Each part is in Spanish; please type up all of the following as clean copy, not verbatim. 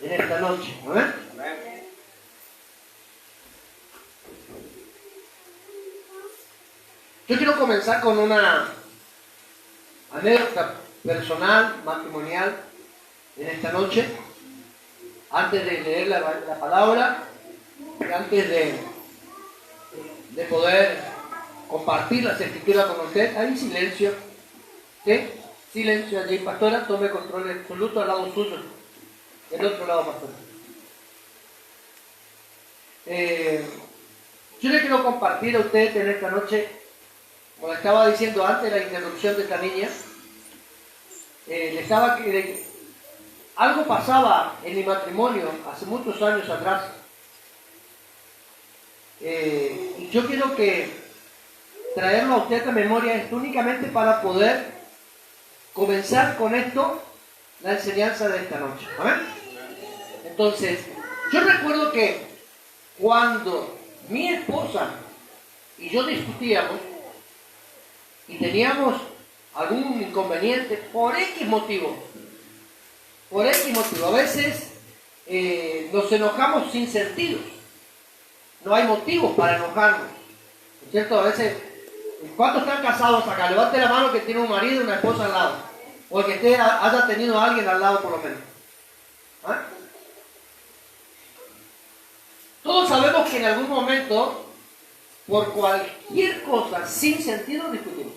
en esta noche. ¿Amén? Yo quiero comenzar con una anécdota personal, matrimonial, en esta noche, antes de leer la palabra, y antes de poder compartir las escrituras con usted. Hay silencio, ¿sí? Silencio allí, pastora, tome control absoluto al lado suyo, del otro lado, pastora. Yo le quiero compartir a ustedes en esta noche, como estaba diciendo antes de la introducción de esta niña, algo pasaba en mi matrimonio hace muchos años atrás. Y yo quiero traerlo a usted a memoria esto únicamente para poder comenzar con esto la enseñanza de esta noche. ¿Amén? Entonces, yo recuerdo que cuando mi esposa y yo discutíamos y teníamos algún inconveniente por X motivo, a veces nos enojamos sin sentido. No hay motivos para enojarnos, ¿no es cierto? A veces, ¿cuántos están casados acá? Levante la mano que tiene un marido y una esposa al lado, o el que haya tenido a alguien al lado por lo menos. ¿Ah? Todos sabemos que en algún momento, por cualquier cosa sin sentido, discutimos.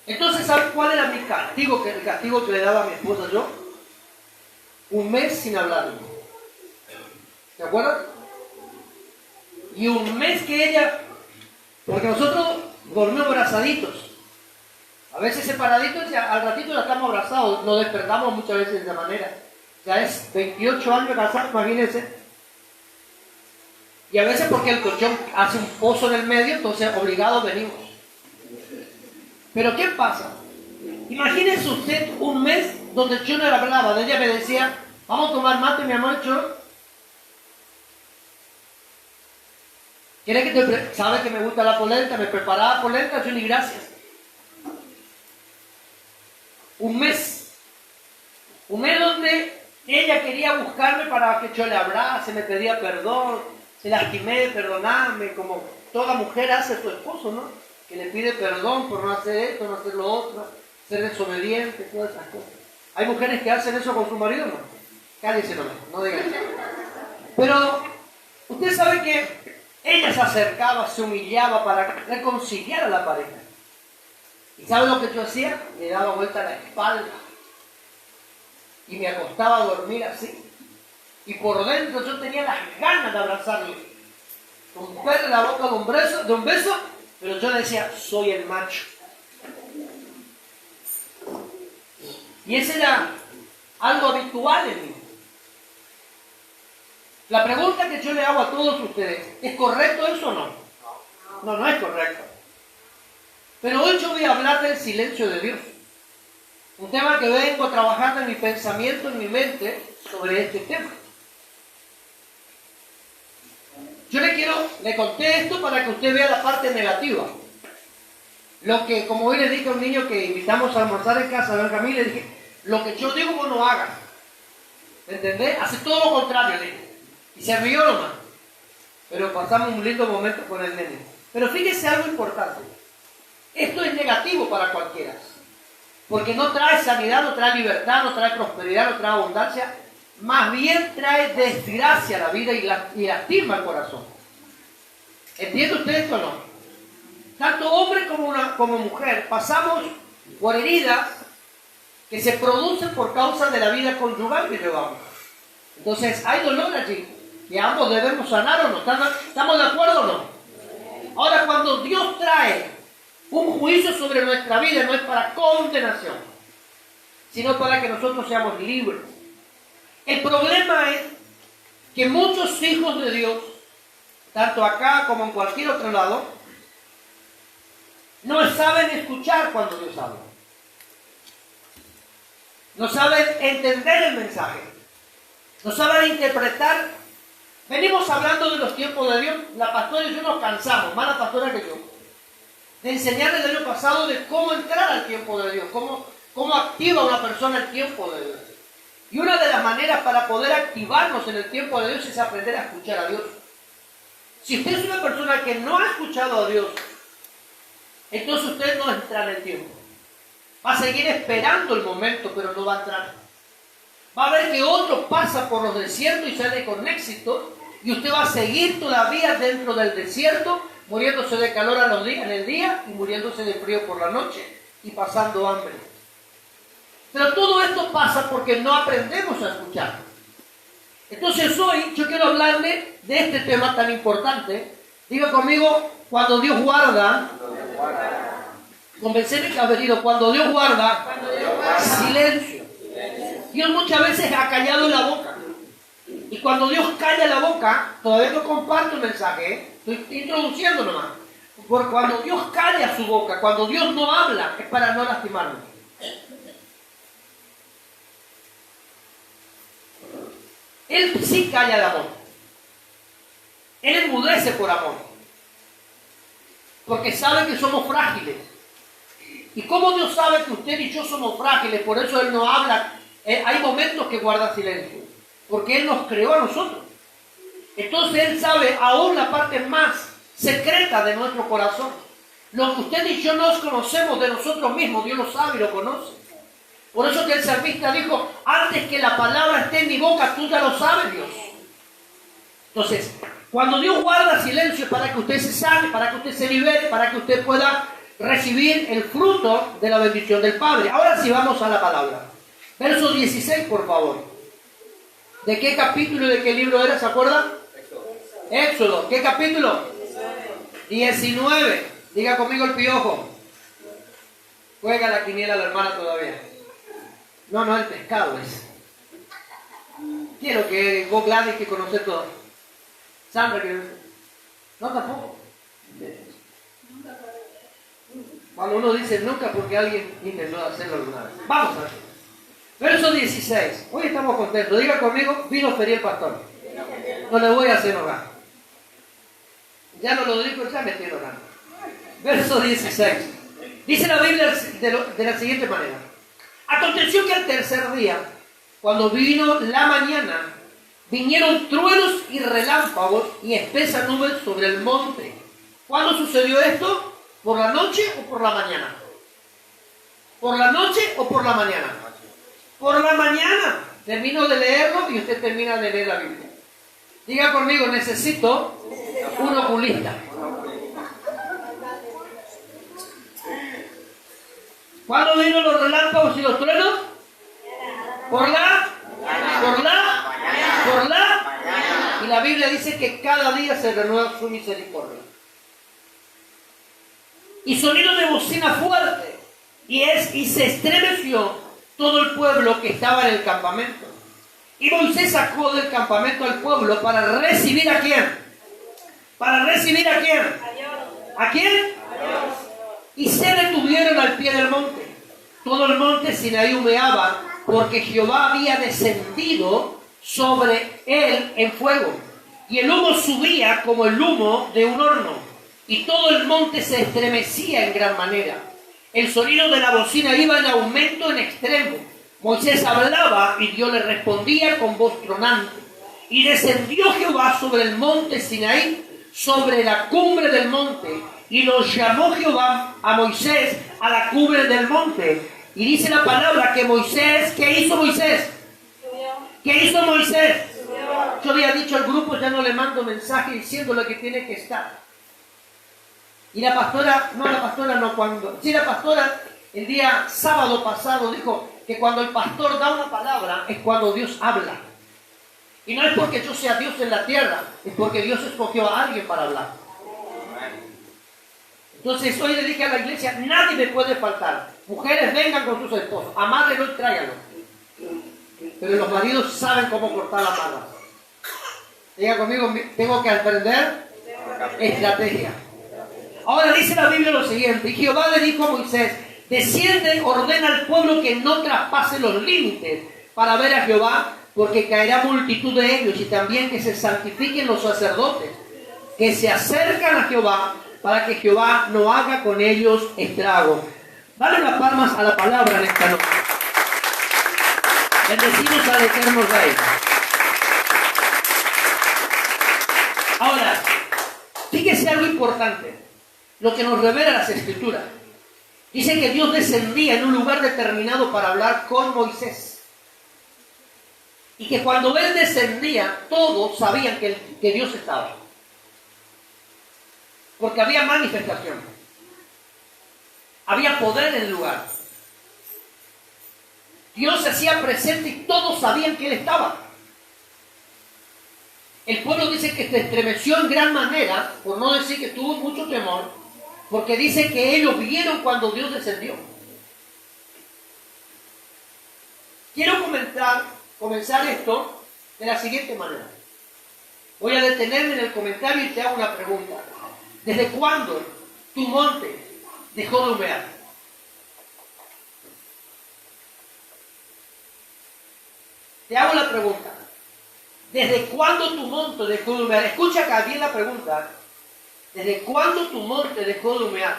Entonces, ¿saben cuál era mi castigo? El castigo que le daba a mi esposa yo. Un mes sin hablarle. ¿Se acuerdan? Y un mes que ella, porque nosotros dormimos abrazaditos, a veces separaditos, y al ratito ya estamos abrazados, nos despertamos muchas veces de esa manera. Ya es 28 años casados, imagínense. Y a veces porque el colchón hace un pozo en el medio, entonces obligados venimos. Pero ¿qué pasa? Imagínese usted un mes donde yo no le hablaba, ella me decía, vamos a tomar mate, mi amor, yo. ¿Quiere que sabe que me gusta la polenta? Me preparaba polenta, yo ni gracias. Un mes donde ella quería buscarme para que yo le hablase, me pedía perdón, se lastimé, perdonarme, como toda mujer hace a su esposo, ¿no? Que le pide perdón por no hacer esto, no hacer lo otro, ser desobediente, todas esas cosas. ¿Hay mujeres que hacen eso con su marido? No. Cállese nomás, no digan eso. Pero usted sabe que ella se acercaba, se humillaba para reconciliar a la pareja. ¿Y sabe lo que yo hacía? Le daba vuelta a la espalda y me acostaba a dormir así. Y por dentro yo tenía las ganas de abrazarle, romperle la boca de un beso, pero yo le decía, soy el macho. Y ese era algo habitual en mí. La pregunta que yo le hago a todos ustedes, ¿es correcto eso o no? No, no es correcto. Pero hoy yo voy a hablar del silencio de Dios. Un tema que vengo trabajando en mi pensamiento, en mi mente, sobre este tema. Yo le conté esto para que usted vea la parte negativa. Lo que, como hoy le dije a un niño que invitamos a almorzar en casa de Benjamín, le dije, lo que yo digo vos no hagas. ¿Entendés? Hace todo lo contrario, le dije. Y se rió nomás. Pero pasamos un lindo momento con el nene. Pero fíjese algo importante. Esto es negativo para cualquiera. Porque no trae sanidad, no trae libertad, no trae prosperidad, no trae abundancia. Más bien trae desgracia a la vida y lastima el corazón. ¿Entiende usted esto o no? Tanto hombre como mujer pasamos por heridas que se producen por causa de la vida conyugal que llevamos. Entonces hay dolor allí que ambos debemos sanar o no. ¿Estamos de acuerdo o no? Ahora, cuando Dios trae un juicio sobre nuestra vida, no es para condenación, sino para que nosotros seamos libres. El problema es que muchos hijos de Dios, tanto acá como en cualquier otro lado, no saben escuchar cuando Dios habla. No saben entender el mensaje. No saben interpretar. Venimos hablando de los tiempos de Dios. La pastora y yo nos cansamos, más la pastora que yo, de enseñarles el año pasado de cómo entrar al tiempo de Dios, cómo activa una persona el tiempo de Dios. Y una de las maneras para poder activarnos en el tiempo de Dios es aprender a escuchar a Dios. Si usted es una persona que no ha escuchado a Dios, entonces usted no entra en el tiempo. Va a seguir esperando el momento, pero no va a entrar. Va a ver que otro pasa por los desiertos y sale con éxito, y usted va a seguir todavía dentro del desierto, muriéndose de calor en el día y muriéndose de frío por la noche y pasando hambre. Pero todo esto pasa porque no aprendemos a escuchar. Entonces hoy yo quiero hablarle de este tema tan importante. Diga conmigo, cuando Dios guarda, convenceme que ha venido, cuando Dios guarda, silencio. Dios muchas veces ha callado la boca. Y cuando Dios calla la boca, todavía no comparto el mensaje, estoy introduciendo nomás. Porque cuando Dios calla su boca, cuando Dios no habla, es para no lastimarnos. Él sí calla el amor. Él enmudece por amor. Porque sabe que somos frágiles. Y como Dios sabe que usted y yo somos frágiles, por eso Él no habla. Hay momentos que guarda silencio. Porque Él nos creó a nosotros. Entonces Él sabe aún la parte más secreta de nuestro corazón. Lo que usted y yo nos conocemos de nosotros mismos, Dios lo sabe y lo conoce. Por eso que el salmista dijo, antes que la palabra esté en mi boca, tú ya lo sabes, Dios. Entonces, cuando Dios guarda silencio para que usted se sane, para que usted se libere, para que usted pueda recibir el fruto de la bendición del Padre. Ahora sí vamos a la palabra. Verso 16, por favor. ¿De qué capítulo y de qué libro era? ¿Se acuerdan? Éxodo. ¿Qué capítulo? 19. Diga conmigo el piojo. Juega la quiniela la hermana todavía. No, el pescado es. Quiero que vos, Gladys, que conoces todo. Sandra, que no, tampoco. Cuando uno dice nunca, porque alguien intentó hacerlo alguna vez. Vamos a ver. Verso 16. Hoy estamos contentos. Diga conmigo, vino ferir el pastor. No le voy a hacer enojar. Ya no lo digo, ya me estoy enojando. Verso 16. Dice la Biblia de la siguiente manera. Aconteció que al tercer día, cuando vino la mañana, vinieron truenos y relámpagos y espesas nubes sobre el monte. ¿Cuándo sucedió esto? ¿Por la noche o por la mañana? ¿Por la noche o por la mañana? Por la mañana. Termino de leerlo y usted termina de leer la Biblia. Diga conmigo, necesito un oculista. ¿Cuándo vino los relámpagos y los truenos? Por la. Y la Biblia dice que cada día se renueva su misericordia. Y sonido de bocina fuerte. Y se estremeció todo el pueblo que estaba en el campamento. Y Moisés sacó del campamento al pueblo para recibir ¿a quién? ¿Para recibir a quién? ¿A quién? Y se detuvieron al pie del monte. Todo el monte Sinaí humeaba, porque Jehová había descendido sobre él en fuego. Y el humo subía como el humo de un horno. Y todo el monte se estremecía en gran manera. El sonido de la bocina iba en aumento en extremo. Moisés hablaba y Dios le respondía con voz tronante. Y descendió Jehová sobre el monte Sinaí, sobre la cumbre del monte. Y lo llamó Jehová a Moisés a la cumbre del monte. Y dice la palabra que Moisés, ¿qué hizo Moisés? ¿Qué hizo Moisés? Yo había dicho al grupo, ya no le mando mensaje diciéndole que tiene que estar. Y la pastora el día sábado pasado dijo que cuando el pastor da una palabra es cuando Dios habla. Y no es porque yo sea Dios en la tierra, es porque Dios escogió a alguien para hablar. Entonces hoy le dije a la iglesia, nadie me puede faltar. Mujeres, vengan con sus esposos, amárrenlo y tráiganlo. Pero los maridos saben cómo cortar la mano. Diga conmigo, tengo que aprender estrategia. Ahora dice la Biblia lo siguiente, y Jehová le dijo a Moisés, desciende, ordena al pueblo que no traspase los límites para ver a Jehová, porque caerá multitud de ellos, y también que se santifiquen los sacerdotes, que se acercan a Jehová, para que Jehová no haga con ellos estrago. Dale las palmas a la palabra en esta noche. Bendecimos al eterno Rey. Ahora, fíjese algo importante, lo que nos revela las Escrituras. Dice que Dios descendía en un lugar determinado para hablar con Moisés. Y que cuando Él descendía, todos sabían que Dios estaba. Porque había manifestación. Había poder en el lugar. Dios se hacía presente y todos sabían que Él estaba. El pueblo dice que se estremeció en gran manera, por no decir que tuvo mucho temor, porque dice que ellos vieron cuando Dios descendió. Quiero comenzar esto de la siguiente manera. Voy a detenerme en el comentario y te hago una pregunta. ¿Desde cuándo tu monte dejó de humear? Te hago la pregunta. ¿Desde cuándo tu monte dejó de humear? Escucha acá bien la pregunta. ¿Desde cuándo tu monte dejó de humear?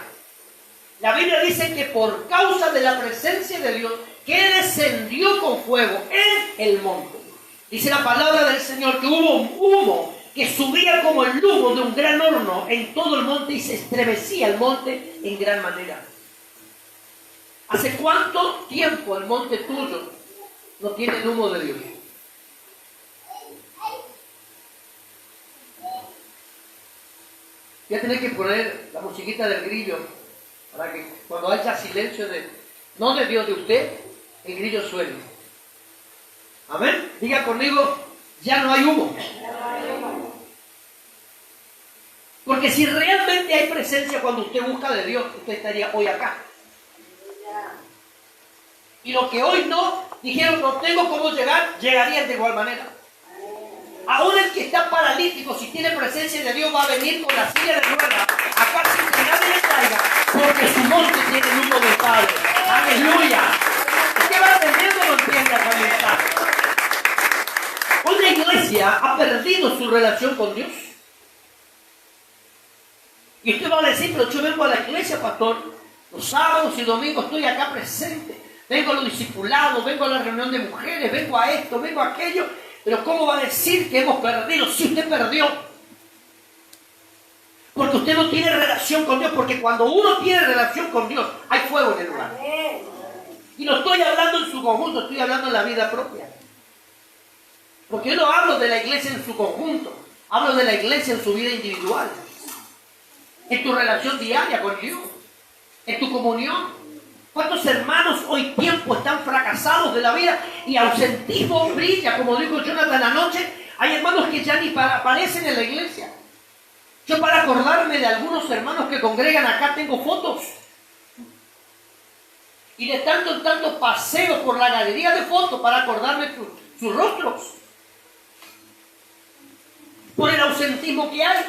La Biblia dice que por causa de la presencia de Dios, que descendió con fuego en el monte. Dice la palabra del Señor que hubo un humo que subía como el humo de un gran horno en todo el monte y se estremecía el monte en gran manera. ¿Hace cuánto tiempo el monte tuyo no tiene el humo de Dios? Voy a tener que poner la musiquita del grillo para que cuando haya silencio no de Dios, de usted, el grillo suene. Amén. Diga conmigo, ya no hay humo. Porque si realmente hay presencia cuando usted busca de Dios, usted estaría hoy acá. Y los que hoy no dijeron no tengo cómo llegar, llegarían de igual manera. Aún el que está paralítico, si tiene presencia de Dios, va a venir con la silla de ruedas acá sin que nadie le traiga, porque su monte tiene el humo del Padre. ¡Aleluya! ¿Usted va entendiendo o no entiende acá el mensaje? Hoy la iglesia ha perdido su relación con Dios. Y usted va a decir, pero yo vengo a la iglesia, pastor, los sábados y domingos estoy acá presente. Vengo a los discipulados, vengo a la reunión de mujeres, vengo a esto, vengo a aquello. Pero ¿cómo va a decir que hemos perdido si usted perdió? Porque usted no tiene relación con Dios. Porque cuando uno tiene relación con Dios, hay fuego en el lugar. Y no estoy hablando en su conjunto, estoy hablando en la vida propia. Porque yo no hablo de la iglesia en su conjunto. Hablo de la iglesia en su vida individual. En tu relación diaria con Dios. En tu comunión. ¿Cuántos hermanos hoy tiempo están fracasados de la vida y ausentismo brilla? Como dijo Jonathan anoche, hay hermanos que ya ni aparecen en la iglesia. Yo para acordarme de algunos hermanos que congregan acá tengo fotos. Y de tanto en tanto paseo por la galería de fotos para acordarme sus rostros. Por el ausentismo que hay.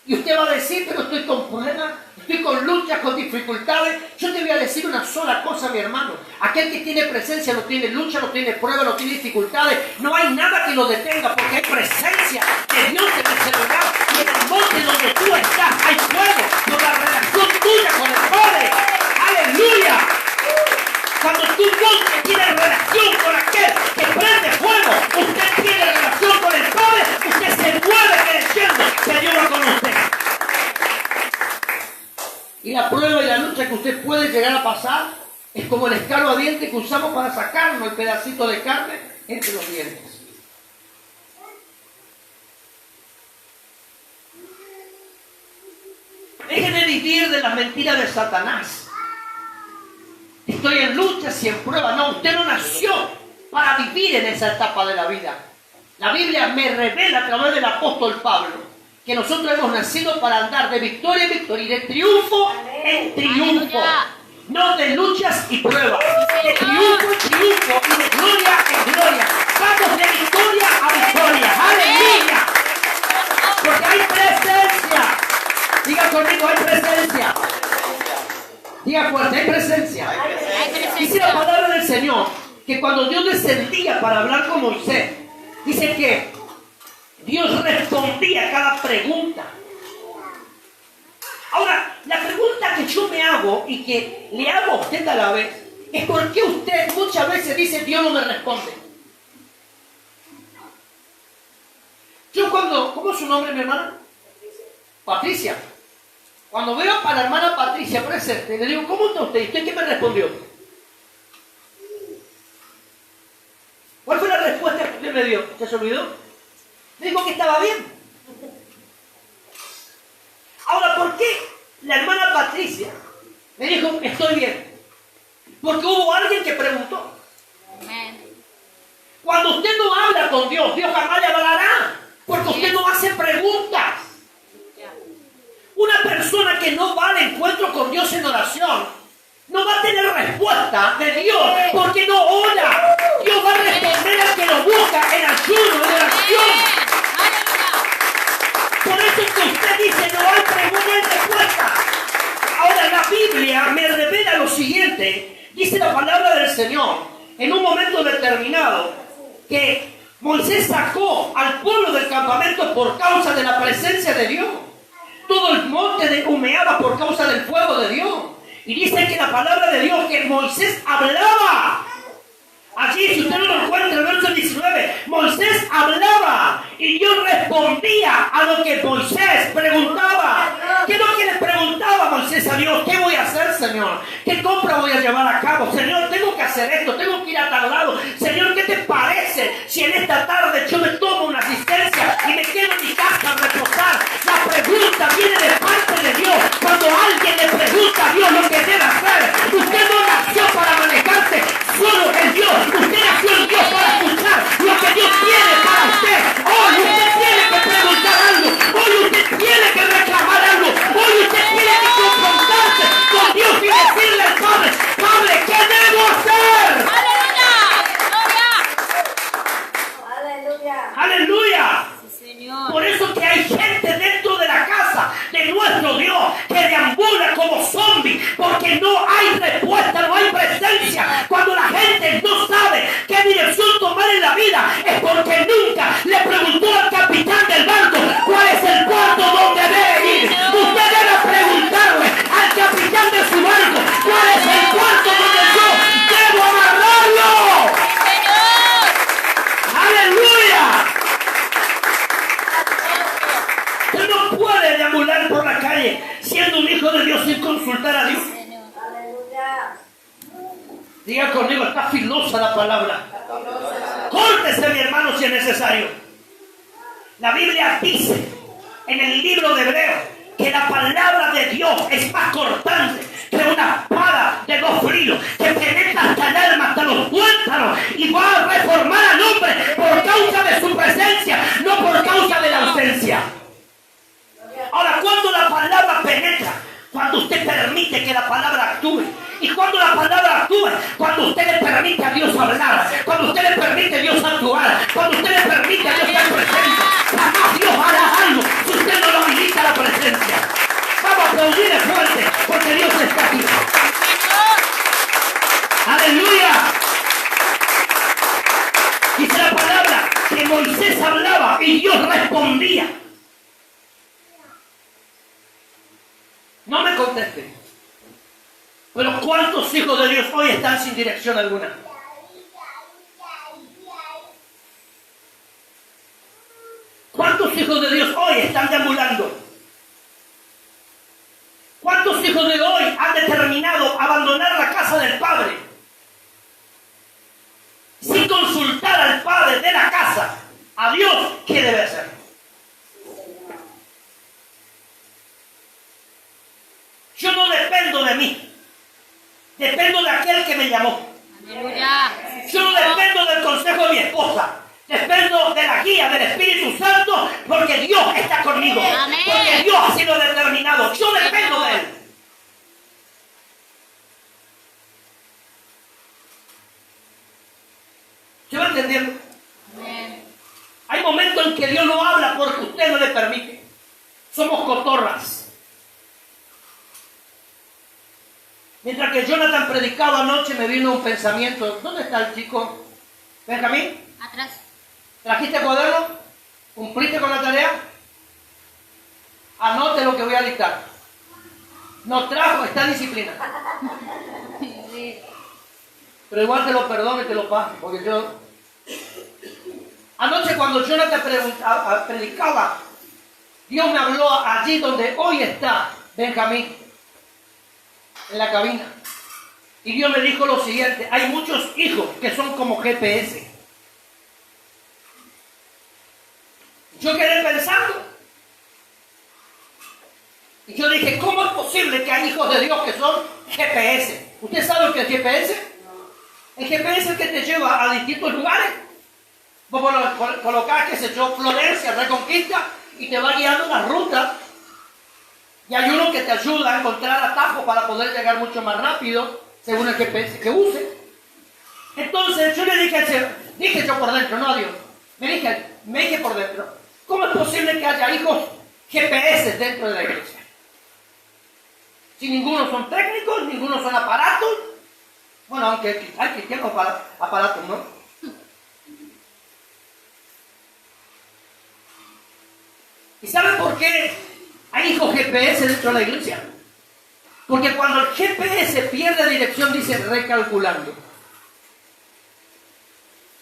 Y usted va a decir, pero estoy con problemas, estoy con luchas, con dificultades. Yo te voy a decir una sola cosa, mi hermano. Aquel que tiene presencia no tiene lucha, no tiene pruebas, no tiene dificultades. No hay nada que lo detenga porque hay presencia de Dios en ese lugar. Y en el monte donde tú estás hay fuego por la relación tuya con el Padre. ¡Aleluya! Cuando tu monte tiene relación con aquel que prende fuego, usted tiene relación con el Padre, usted se mueve creciendo que Dios va con usted. Y la prueba y la lucha que usted puede llegar a pasar es como el escarbadiente que usamos para sacarnos el pedacito de carne entre los dientes. Deje de vivir de las mentiras de Satanás. Estoy en luchas y en pruebas. No, usted no nació para vivir en esa etapa de la vida. La Biblia me revela a través del apóstol Pablo que nosotros hemos nacido para andar de victoria en victoria y de triunfo en triunfo. No de luchas y pruebas. De triunfo en triunfo y de gloria en gloria. Vamos de victoria a victoria. ¡Aleluya! Porque hay presencia. Diga conmigo, hay presencia. Diga fuerte, hay presencia. Dice la palabra del Señor que cuando Dios descendía para hablar con Moisés, dice que Dios respondía a cada pregunta. Ahora, la pregunta que yo me hago y que le hago a usted a la vez es por qué usted muchas veces dice Dios no me responde. ¿Cómo es su nombre, mi hermana? Patricia. Cuando veo a la hermana Patricia presente, le digo, ¿cómo está usted? ¿Y usted qué me respondió? ¿Cuál fue la respuesta que usted me dio? ¿Usted se olvidó? Me dijo que estaba bien. Ahora, ¿por qué la hermana Patricia me dijo que estoy bien? Porque hubo alguien que preguntó. Cuando usted no habla con Dios, Dios jamás le hablará. Porque usted no hace preguntas. Una persona que no va al encuentro con Dios en oración no va a tener respuesta de Dios porque no ora. Dios va a responder al que lo busca en ayuno, en oración. Por eso es que usted dice, no hay pregunta, no hay respuesta. Ahora la Biblia me revela lo siguiente. Dice la palabra del Señor en un momento determinado que Moisés sacó al pueblo del campamento por causa de la presencia de Dios. Todo el monte humeaba por causa del fuego de Dios. Y dice que la palabra de Dios, que Moisés hablaba. Allí, si usted no lo encuentra, en el verso 19, Moisés hablaba y Dios respondía a lo que Moisés preguntaba. ¿Qué es lo que le preguntaba Moisés a Dios? ¿Qué voy a hacer, Señor? ¿Qué compra voy a llevar a cabo? Señor, tengo que hacer esto, tengo que ir a tal lado. Señor, ¿qué te parece si en esta tarde yo me tomo una asistencia y me quedo en mi casa a reposar? La pregunta viene de parte de Dios. Cuando alguien le pregunta a Dios lo que debe hacer, usted no nació para manejarse solo en Dios. Usted nació en Dios para escuchar lo que Dios tiene para usted. Hoy usted tiene que preguntar algo. Hoy usted tiene que reclamar algo. Hoy usted tiene que confrontarse con Dios y decirle al Padre, Padre, ¿qué debo hacer? ¡Aleluya! ¡Aleluya! Sí, Señor. Por eso que hay gente dentro de la casa de nuestro Dios que deambula como zombie, porque no hay respuesta, no hay presencia. Cuando la gente no sabe qué dirección tomar en la vida, es porque nunca le preguntó al capitán del barco cuál es el puerto donde debe ir. Usted debe preguntarle al capitán de su barco cuál es el puerto donde yo debo amarrarlo. ¡Aleluya! Usted no puede deambular por la calle siendo un hijo de Dios sin consultar a Dios. Diga conmigo, está filosa la palabra. Córtese, mi hermano, si es necesario. La Biblia dice en el libro de Hebreos que la palabra de Dios es más cortante que una espada de dos filos, que penetra hasta el alma, hasta los tuétanos, y va a reformar al hombre por causa de su presencia, no por causa de la ausencia. Ahora, cuando la palabra penetra, cuando usted permite que la palabra actúe. Y cuando la palabra actúa, cuando usted le permite a Dios hablar, cuando usted le permite a Dios actuar, cuando usted le permite a Dios estar presente, jamás Dios hará algo si usted no lo habilita a la presencia. Vamos a aplaudirle fuerte, porque Dios está aquí. ¡Aleluya! Dice la palabra que Moisés hablaba y Dios respondía. No me conteste. Pero ¿cuántos hijos de Dios hoy están sin dirección alguna? ¿Cuántos hijos de Dios hoy están deambulando? ¿Cuántos hijos de hoy han determinado abandonar la casa del Padre sin consultar al Padre de la casa, a Dios, qué debe hacer? Yo no dependo de mí. Dependo de aquel que me llamó. Aleluya. Yo no dependo del consejo de mi esposa. Dependo de la guía del Espíritu Santo, porque Dios está conmigo. Amén. Porque Dios ha sido determinado. Yo dependo de Él. ¿Se va entendiendo? Amén. Hay momentos en que Dios no habla porque usted no le permite. Somos cotorras. Mientras que Jonathan predicaba anoche, me vino un pensamiento. ¿Dónde está el chico? Benjamín. Atrás. ¿Trajiste cuaderno? ¿Cumpliste con la tarea? Anote lo que voy a dictar. No trajo, está en disciplina. Pero igual te lo perdono y te lo paso, porque yo... Anoche cuando Jonathan predicaba, Dios me habló allí donde hoy está Benjamín, en la cabina. Y Dios me dijo lo siguiente: hay muchos hijos que son como GPS. Yo quedé pensando. Y yo dije, ¿cómo es posible que hay hijos de Dios que son GPS? ¿Usted sabe lo que es GPS? El GPS es el que te lleva a distintos lugares. Vos colocás, qué sé yo, Florencia, Reconquista, y te va guiando la ruta. Y hay uno que te ayuda a encontrar atajos para poder llegar mucho más rápido, según el GPS que use. Entonces yo le dije al Señor, dije yo por dentro, no a Dios, me dije por dentro, ¿cómo es posible que haya hijos GPS dentro de la iglesia? Si ninguno son técnicos, ninguno son aparatos. Bueno, aunque hay cristianos aparatos, ¿no? ¿Y saben por qué hay hijos GPS dentro de la iglesia? Porque cuando el GPS pierde dirección dice recalculando.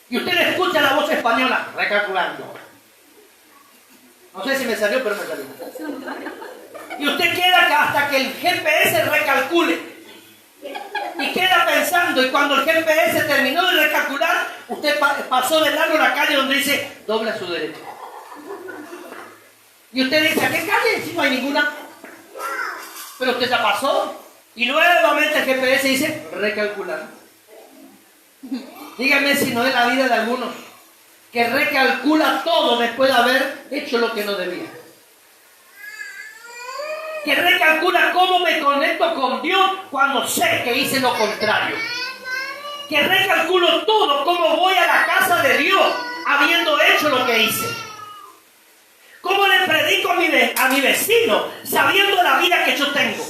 Y usted escucha la voz española, recalculando. No sé si me salió, pero me salió. Y usted queda hasta que el GPS recalcule. Y queda pensando, y cuando el GPS terminó de recalcular, usted pasó de largo la calle donde dice, doble a su derecha. Y usted dice, ¿a qué calle? Si no hay ninguna. Pero usted ya pasó. Y nuevamente el GPS dice, recalcular. Díganme si no es la vida de algunos que recalcula todo después de haber hecho lo que no debía. Que recalcula cómo me conecto con Dios cuando sé que hice lo contrario. Que recalculo todo, cómo voy a la casa de Dios habiendo hecho lo que hice. Cómo le predico a mi vecino sabiendo la vida que yo tengo.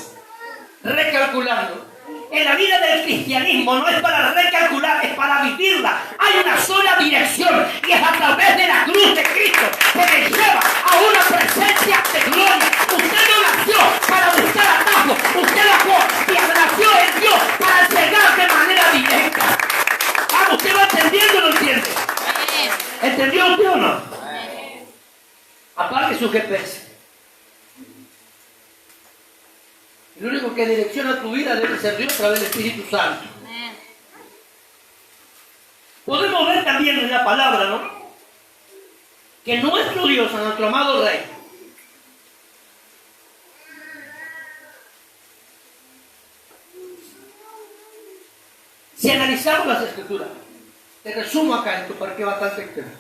Recalculando. En la vida del cristianismo no es para recalcular, es para vivirla. Hay una sola dirección y es a través de la cruz de Cristo que me lleva a una presencia de gloria. Usted no nació para buscar atajos, usted nació en Dios para llegar de manera directa. Vamos, ¿usted va entendiendo o no entiende? ¿Entendió usted o no? Apague su GPS. Lo único que direcciona tu vida debe ser Dios a través del Espíritu Santo. Podemos ver también en la palabra, ¿no? Que nuestro Dios, a nuestro amado Rey, si analizamos las Escrituras, te resumo acá esto para que bastante claro.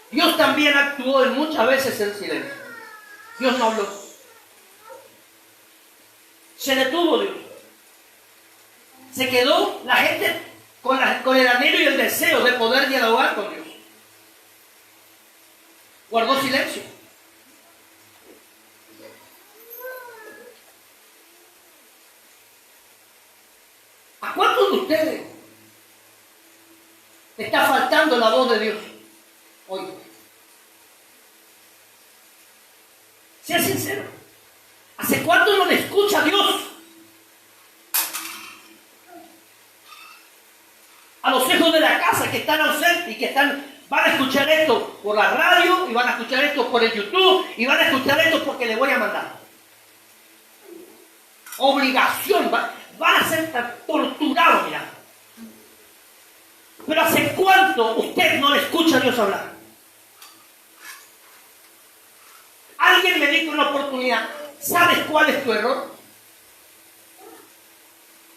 Dios también actuó en muchas veces en silencio. Dios no habló. Se detuvo Dios. Se quedó la gente con el anhelo y el deseo de poder dialogar con Dios. Guardó silencio. ¿A cuántos de ustedes está faltando la voz de Dios hoy? Sea sincero. ¿Hace cuánto no le escucha a Dios? A los hijos de la casa que están ausentes y que van a escuchar esto por la radio, y van a escuchar esto por el YouTube, y van a escuchar esto porque le voy a mandar. Obligación, van a ser torturados, mira. Pero ¿hace cuánto usted no le escucha a Dios hablar? Alguien me dijo una oportunidad, ¿sabes cuál es tu error?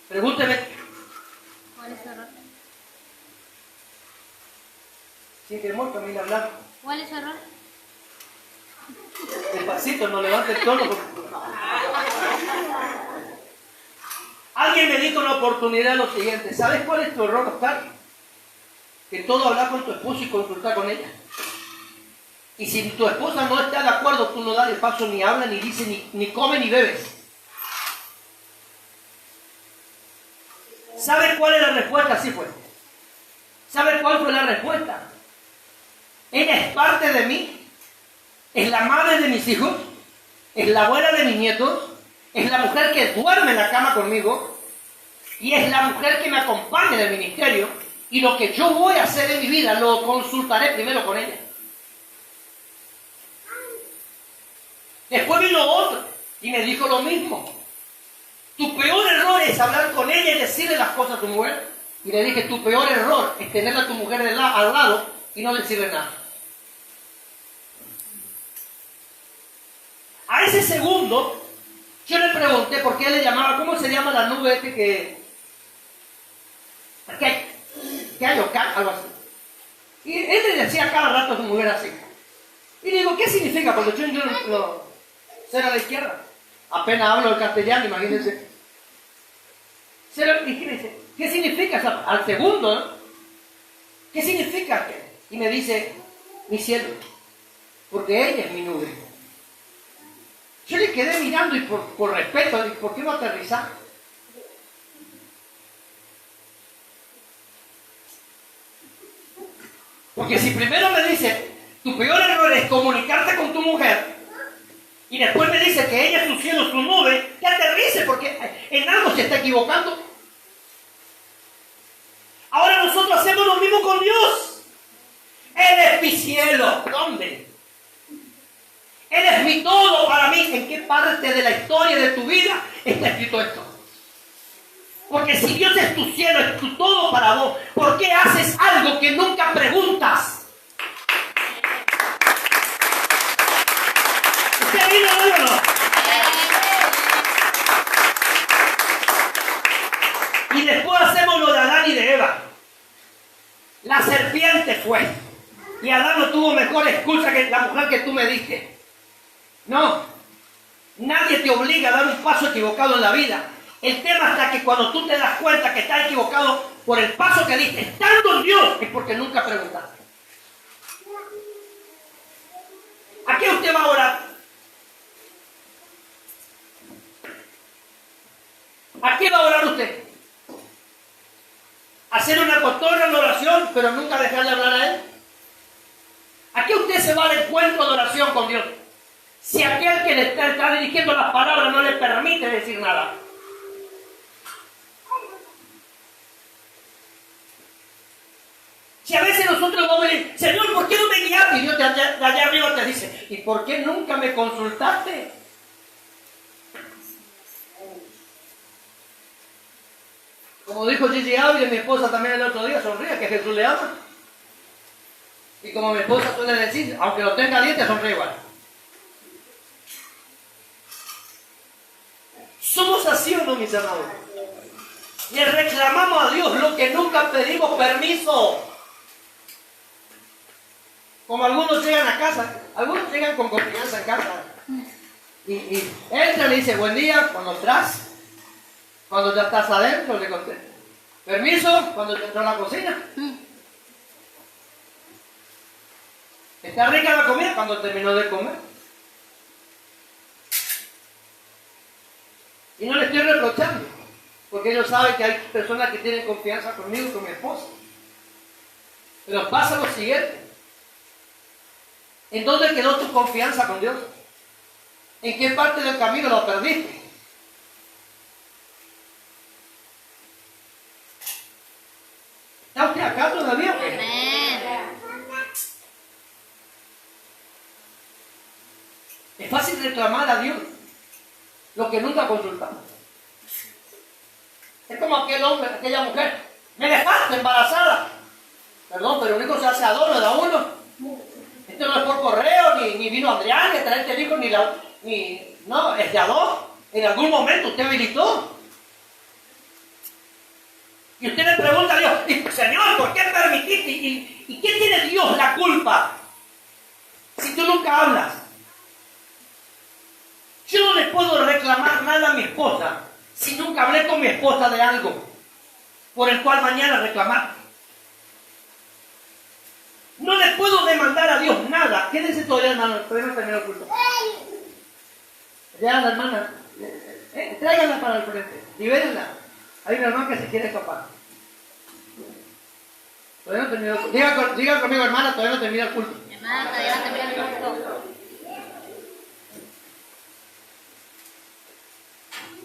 Pregúnteme. ¿Cuál es tu error? Sin temor, Camila, hablar. ¿Cuál es tu error? Despacito, no levante el tono. Alguien me dijo una oportunidad lo siguiente, ¿sabes cuál es tu error, Oscar? Que todo hablar con tu esposo y consultar con ella. Y si tu esposa no está de acuerdo, tú no das el paso, ni habla, ni dice, ni come, ni bebes. ¿Sabe cuál es la respuesta? Sí fue. ¿Sabe cuál fue la respuesta? Ella es parte de mí, es la madre de mis hijos, es la abuela de mis nietos, es la mujer que duerme en la cama conmigo y es la mujer que me acompaña en el ministerio, y lo que yo voy a hacer en mi vida lo consultaré primero con ella. Después vino otro y me dijo lo mismo. Tu peor error es hablar con ella y decirle las cosas a tu mujer. Y le dije, tu peor error es tener a tu mujer al lado y no decirle nada. A ese segundo, yo le pregunté por qué le llamaba, ¿cómo se llama la nube que hay algo así? Y él le decía cada rato a su mujer así. Y le digo, ¿qué significa? Porque yo no ser a la izquierda. Apenas hablo el castellano, imagínense. ¿Qué significa? O sea, al segundo, ¿no? ¿Qué significa? Y me dice, mi cielo, porque ella es mi nube. Yo le quedé mirando y por respeto, ¿por qué no aterrizar? Porque si primero me dice, tu peor error es comunicarte con tu mujer, y después me dice que ella es su cielo, su nube, que aterrice, porque en algo se está equivocando. Ahora nosotros hacemos lo mismo con Dios. Él es mi cielo. ¿Dónde? Él es mi todo para mí. ¿En qué parte de la historia de tu vida está escrito esto? Porque si Dios es tu cielo, es tu todo para vos, ¿por qué haces algo que nunca preguntas? ¿Usted vino hoy o no? Y después hacemos lo de Adán y de Eva. La serpiente fue. Y Adán no tuvo mejor excusa que la mujer que tú me diste. No. Nadie te obliga a dar un paso equivocado en la vida. El tema está que cuando tú te das cuenta que estás equivocado por el paso que diste, estando en Dios, es porque nunca preguntaste. ¿A qué usted va a orar? ¿A qué va a orar usted? ¿Hacer una cotorra en oración, pero nunca dejarle hablar a Él? ¿A qué usted se va al encuentro de oración con Dios? Si aquel que le está dirigiendo las palabras no le permite decir nada. Si a veces nosotros vamos a decir, Señor, ¿por qué no me guiaste? Y Dios de allá arriba te dice, ¿y por qué nunca me consultaste? Como dijo Gigi Ávila, mi esposa también el otro día, sonríe, que Jesús le ama. Y como mi esposa suele decir, aunque lo tenga dientes, sonríe igual. ¿Somos así o no, mis hermanos? Le reclamamos a Dios lo que nunca pedimos permiso. Como algunos llegan a casa, algunos llegan con confianza en casa. Y entra y le dice, buen día, cuando entras. Cuando ya estás adentro, le contesta. Permiso, cuando te entró a la cocina. ¿Está rica la comida? Cuando terminó de comer. Y no le estoy reprochando, porque ellos saben que hay personas que tienen confianza conmigo y con mi esposa. Pero pasa lo siguiente. ¿En dónde quedó tu confianza con Dios? ¿En qué parte del camino lo perdiste? ¿Está usted acá todavía? Amén. Es fácil reclamar a Dios lo que nunca consultamos. Es como aquel hombre, aquella mujer. Me dejaste embarazada. Perdón, pero único se hace a dos, no da uno. Esto no es por correo, ni vino Adrián, que trae este hijo, no, es de a dos. En algún momento usted habilitó. Y usted le pregunta a Dios, Señor, ¿por qué permitiste? ¿Y qué tiene Dios la culpa? Si tú nunca hablas. Yo no le puedo reclamar nada a mi esposa si nunca hablé con mi esposa de algo por el cual mañana reclamar. No le puedo demandar a Dios nada. Quédense todavía, hermano, todavía no terminó el culto. Ya la hermana, tráiganla para el frente, libérenla. Hay una hermana que se quiere escapar. Todavía no terminó el culto. Diga conmigo, hermana, todavía no termina el culto. Hermana, todavía no termina el culto.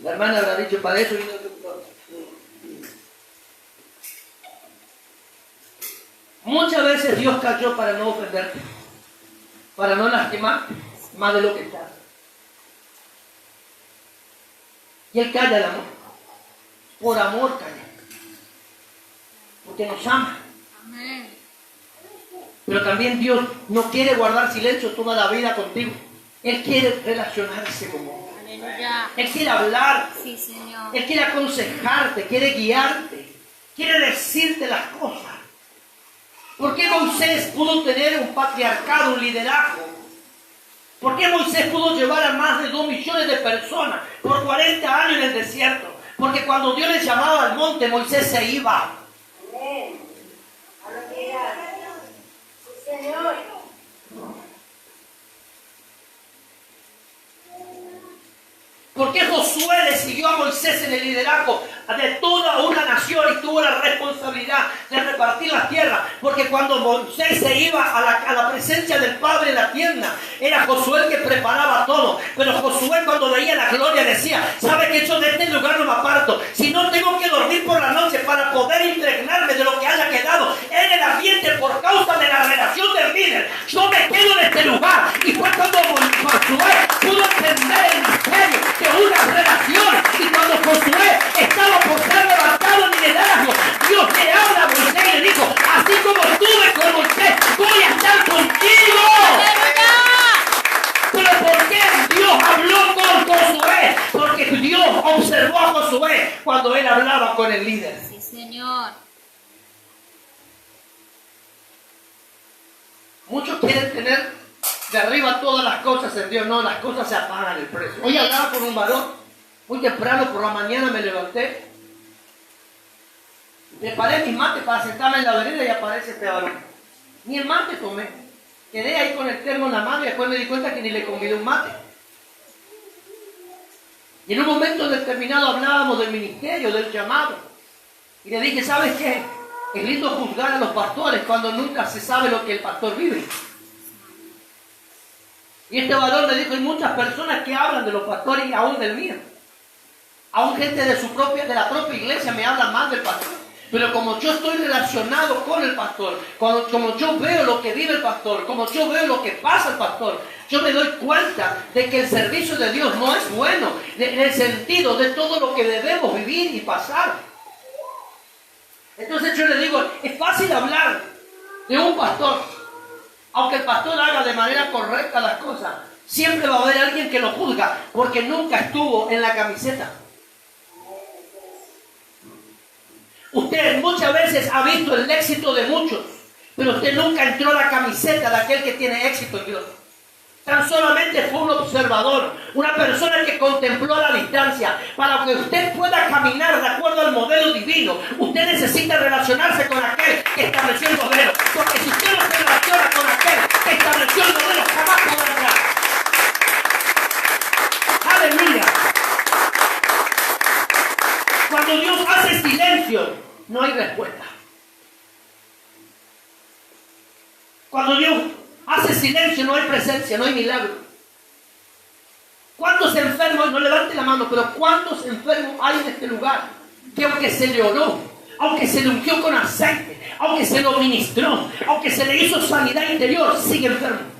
La hermana habrá dicho, para eso vino el culto. Muchas veces Dios cayó para no ofenderte, para no lastimarte más de lo que está. Y Él calla el amor. Por amor calla. Porque nos ama. Amén. Pero también Dios no quiere guardar silencio toda la vida contigo. Él quiere relacionarse con vos. Aleluya. Él quiere hablar. Sí, Señor. Él quiere aconsejarte, quiere guiarte. Quiere decirte las cosas. ¿Por qué Moisés pudo tener un patriarcado, un liderazgo? ¿Por qué Moisés pudo llevar a más de 2 millones de personas por 40 años en el desierto? Porque cuando Dios le llamaba al monte, Moisés se iba. Señor. ¿Por qué Josué le siguió a Moisés en el liderazgo de toda una nación y tuvo la responsabilidad de repartir las tierras? Porque cuando Moisés se iba a la presencia del Padre en la tienda, era Josué el que preparaba todo. Pero Josué, cuando veía la gloria, decía: ¿sabe que yo de este lugar no me aparto? Si no tengo que dormir por la noche para poder impregnarme de lo que haya quedado en el ambiente por causa de la relación del líder, yo me quedo en este lugar. Y fue cuando Josué pudo entender el misterio de una relación. Y cuando Josué estaba por ser levantado en liderazgo, Dios le habla a Moisés y le dijo: así como estuve con Moisés, voy a estar contigo. ¿Pero por qué Dios habló con Josué? Porque Dios observó a Josué cuando él hablaba con el líder. Sí, Señor. Muchos quieren tener de arriba todas las cosas en Dios. No, las cosas se apagan el precio. Hoy hablaba con un varón, muy temprano por la mañana me levanté, preparé mis mates para sentarme en la vereda y aparece este varón. Ni el mate tomé. Quedé ahí con el termo en la mano y después me di cuenta que ni le convidé un mate. Y en un momento determinado hablábamos del ministerio, del llamado. Y le dije: ¿sabes qué? Es lindo juzgar a los pastores cuando nunca se sabe lo que el pastor vive. Y este varón me dijo: hay muchas personas que hablan de los pastores y aún del mío. Aún gente de la propia iglesia me habla mal del pastor. Pero como yo estoy relacionado con el pastor, como yo veo lo que vive el pastor, como yo veo lo que pasa el pastor, yo me doy cuenta de que el servicio de Dios no es bueno en el sentido de todo lo que debemos vivir y pasar. Entonces yo le digo: es fácil hablar de un pastor, aunque el pastor haga de manera correcta las cosas, siempre va a haber alguien que lo juzga porque nunca estuvo en la camiseta. Usted muchas veces ha visto el éxito de muchos, pero usted nunca entró en la camiseta de aquel que tiene éxito en Dios. Tan solamente fue un observador, una persona que contempló a la distancia. Para que usted pueda caminar de acuerdo al modelo divino, usted necesita relacionarse con aquel que estableció el modelo. Porque si usted no se relaciona con aquel que estableció el modelo, jamás podrá entrar. ¡Aleluya! Cuando Dios hace silencio, no hay respuesta. Cuando Dios hace silencio, no hay presencia, no hay milagro. ¿Cuántos enfermos, no levante la mano, pero cuántos enfermos hay en este lugar que aunque se le oró, aunque se le ungió con aceite, aunque se lo ministró, aunque se le hizo sanidad interior, sigue enfermo?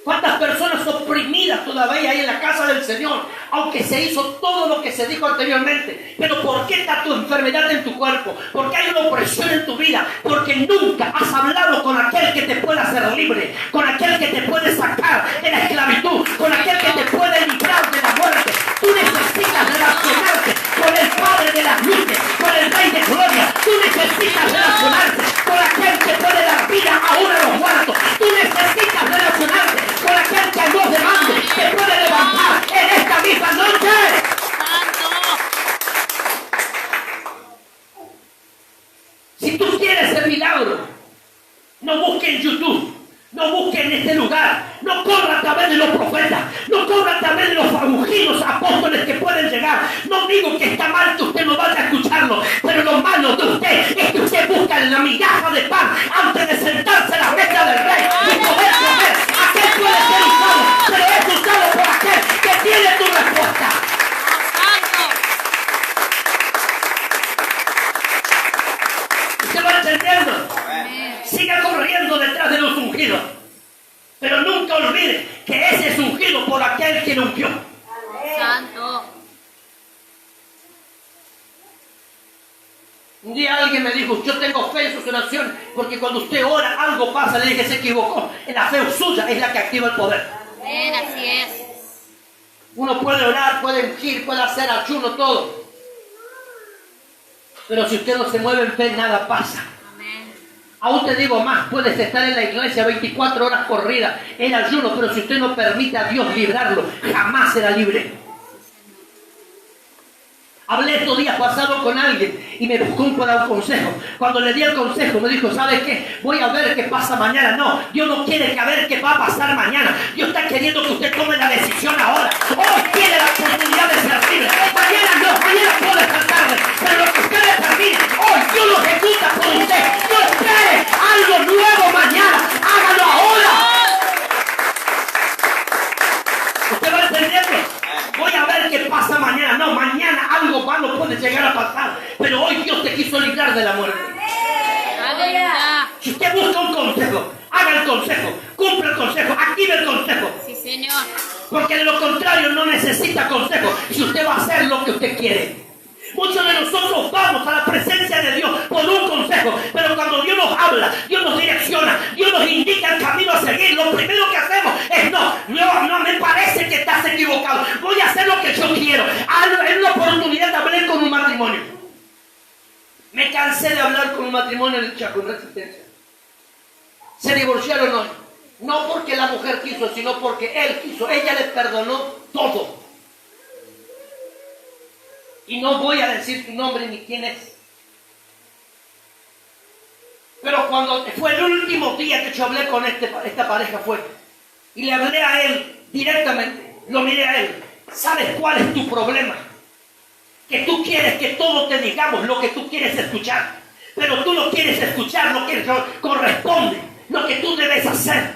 ¿Cuántas personas oprimidas todavía hay en la casa del Señor? Aunque se hizo todo lo que se dijo anteriormente. Pero ¿por qué está tu enfermedad en tu cuerpo? ¿Por qué hay una opresión en tu vida? Porque nunca has hablado con aquel que te puede hacer libre, con aquel que te puede sacar de la esclavitud, con aquel que te puede librar de la muerte. Tú necesitas relacionarte con el Padre de las luces, con el Rey de Gloria. Tú necesitas relacionarte con aquel que puede dar vida aún a los muertos. Tú necesitas relacionarte con aquel que a Dios demande te puede levantar en esta misma noche. Si tú quieres el milagro, no busques en YouTube, no busques en este lugar, no corra a través de los profetas, no corra a través de los ungidos apóstoles que pueden llegar. No digo que está mal que usted no vaya a escucharlo, pero lo malo de usted es que usted busca la migaja de pan antes de sentarse a la mesa del rey y poder comer. Aquel puede ser usado, pero es usado por aquel que tiene tu respuesta. ¿Usted va entendiendo? Siga corriendo detrás de los ungidos. Pero nunca olviden que ese es ungido por aquel que lo ungió. Santo. Un día alguien me dijo, yo tengo fe en sus oraciones, porque cuando usted ora algo pasa. Le dije, se equivocó. La fe suya es la que activa el poder. Amén, así es. Uno puede orar, puede ungir, puede hacer ayuno, todo. Pero si usted no se mueve en fe, nada pasa. Amén. Aún te digo más, puedes estar en la iglesia 24 horas corridas en ayuno, pero si usted no permite a Dios librarlo, jamás será libre. Hablé estos días pasados con alguien y me buscó para un consejo. Cuando le di el consejo me dijo, ¿sabes qué? Voy a ver qué pasa mañana. No, Dios no quiere que a ver qué va a pasar mañana. Dios está queriendo que usted tome la decisión ahora. Hoy tiene la oportunidad de servirle. Mañana no, mañana puede estar tarde. Pero lo que usted determine, hoy Dios lo ejecuta por usted. No espere algo nuevo mañana. Hágalo ahora. ¿Usted va entendiendo? Voy a ver qué pasa mañana. No, mañana algo malo puede llegar a pasar. Pero hoy Dios te quiso librar de la muerte. Aleluya. Si usted busca un consejo, haga el consejo, cumpla el consejo, active el consejo. Sí, Señor. Porque de lo contrario no necesita consejo si usted va a hacer lo que usted quiere. Muchos de nosotros vamos a la presencia de Dios por un consejo, pero cuando Dios nos habla, Dios nos direcciona, Dios nos indica el camino a seguir, lo primero que hacemos es no me parece que estás equivocado, voy a hacer lo que yo quiero. En una oportunidad hablé con un matrimonio. Me cansé de hablar con un matrimonio en el Chaco, en Resistencia. Se divorciaron hoy, no porque la mujer quiso, sino porque él quiso. Ella le perdonó todo. Y no voy a decir tu nombre ni quién es. Pero cuando fue el último día que yo hablé con esta pareja fue, y le hablé a él directamente, lo miré a él. ¿Sabes cuál es tu problema? Que tú quieres que todos te digamos lo que tú quieres escuchar, pero tú no quieres escuchar lo que corresponde, lo que tú debes hacer.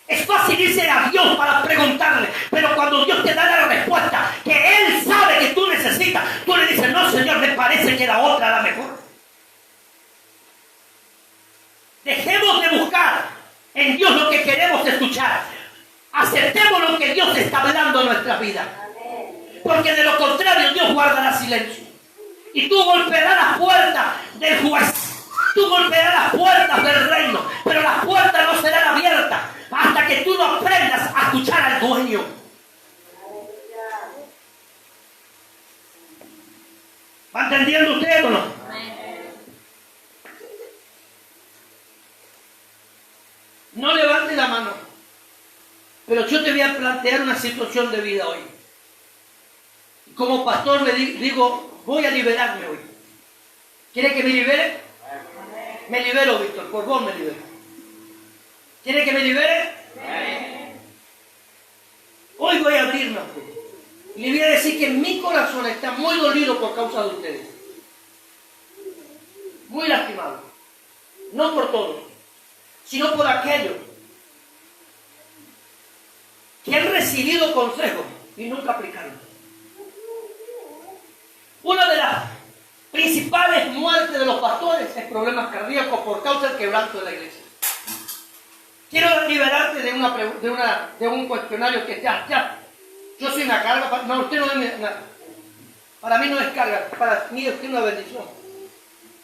Es fácil irse a Dios para preguntarle, pero cuando Dios te da la respuesta que Él sabe que tú necesitas, tú le dices, no Señor, me parece que la otra era la mejor. Dejemos de buscar en Dios lo que queremos escuchar. Aceptemos lo que Dios está hablando en nuestra vida. Porque de lo contrario Dios guardará silencio. Y tú golpearás las puertas del juez. Tú golpearás las puertas del reino, pero las puertas no serán abiertas hasta que tú no aprendas a escuchar al dueño. ¿Va entendiendo usted o no? No levante la mano, pero yo te voy a plantear una situación de vida hoy. Como pastor le digo, voy a liberarme hoy. ¿Quiere que me libere? Me libero, Víctor, por vos me libero. ¿Quiere que me libere? Hoy voy a abrirme a usted. Y le voy a decir que mi corazón está muy dolido por causa de ustedes. Muy lastimado. No por todos, sino por aquellos que han recibido consejos y nunca aplicaron. Una de las principales muertes de los pastores es problemas cardíacos por causa del quebranto de la iglesia. Quiero liberarte de un cuestionario que ya. Yo soy una carga. No, usted no es nada. Para mí no es carga. Para mí es una bendición.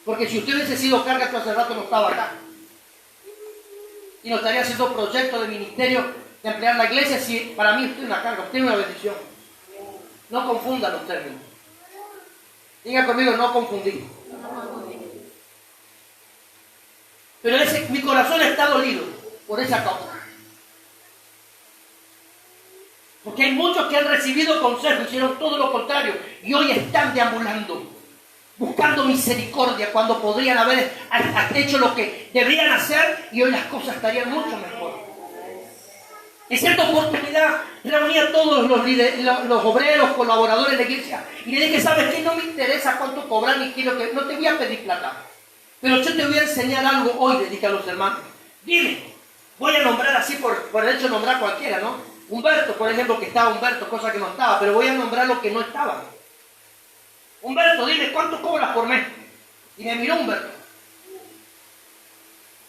Porque si usted hubiese sido carga, tú hace rato no estaba acá. Y no estaría haciendo proyectos de ministerio de emplear la iglesia. Si para mí usted es una carga, usted es una bendición. No confunda los términos. Diga conmigo, no confundir. Pero mi corazón está dolido por esa causa. Porque hay muchos que han recibido consejos, hicieron todo lo contrario y hoy están deambulando, buscando misericordia cuando podrían haber hecho lo que deberían hacer y hoy las cosas estarían mucho mejor. En cierta oportunidad reuní a todos los obreros, colaboradores de la iglesia y le dije, ¿sabes qué? No me interesa cuánto cobrar ni quiero que... No te voy a pedir plata, pero yo te voy a enseñar algo hoy, le dije a los hermanos. Dime, voy a nombrar así por el hecho de nombrar cualquiera, ¿no? Humberto, por ejemplo, que estaba Humberto, cosa que no estaba, pero voy a nombrar lo que no estaba. Humberto, dime, ¿cuánto cobras por mes? Y me miró Humberto.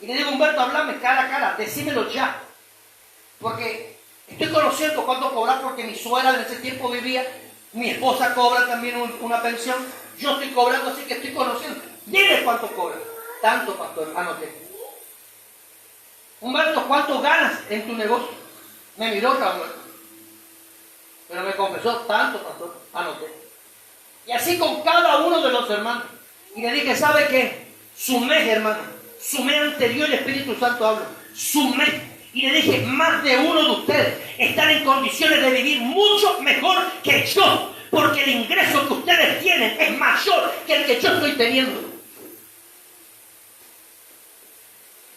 Y le digo, Humberto, háblame cara a cara, decímelo ya. Porque estoy conociendo cuánto cobrar, porque mi suegra en ese tiempo vivía, mi esposa cobra también una pensión, yo estoy cobrando, así que estoy conociendo. Dile cuánto cobra. Tanto, pastor, anoté. Humberto, ¿cuánto ganas en tu negocio? Me miró Humberto, pero me confesó, tanto, pastor, anoté. Y así con cada uno de los hermanos. Y le dije, ¿sabe qué? Sumé, hermano, sumé anterior, el Espíritu Santo habla, sumé. Y le dije, más de uno de ustedes están en condiciones de vivir mucho mejor que yo, porque el ingreso que ustedes tienen es mayor que el que yo estoy teniendo.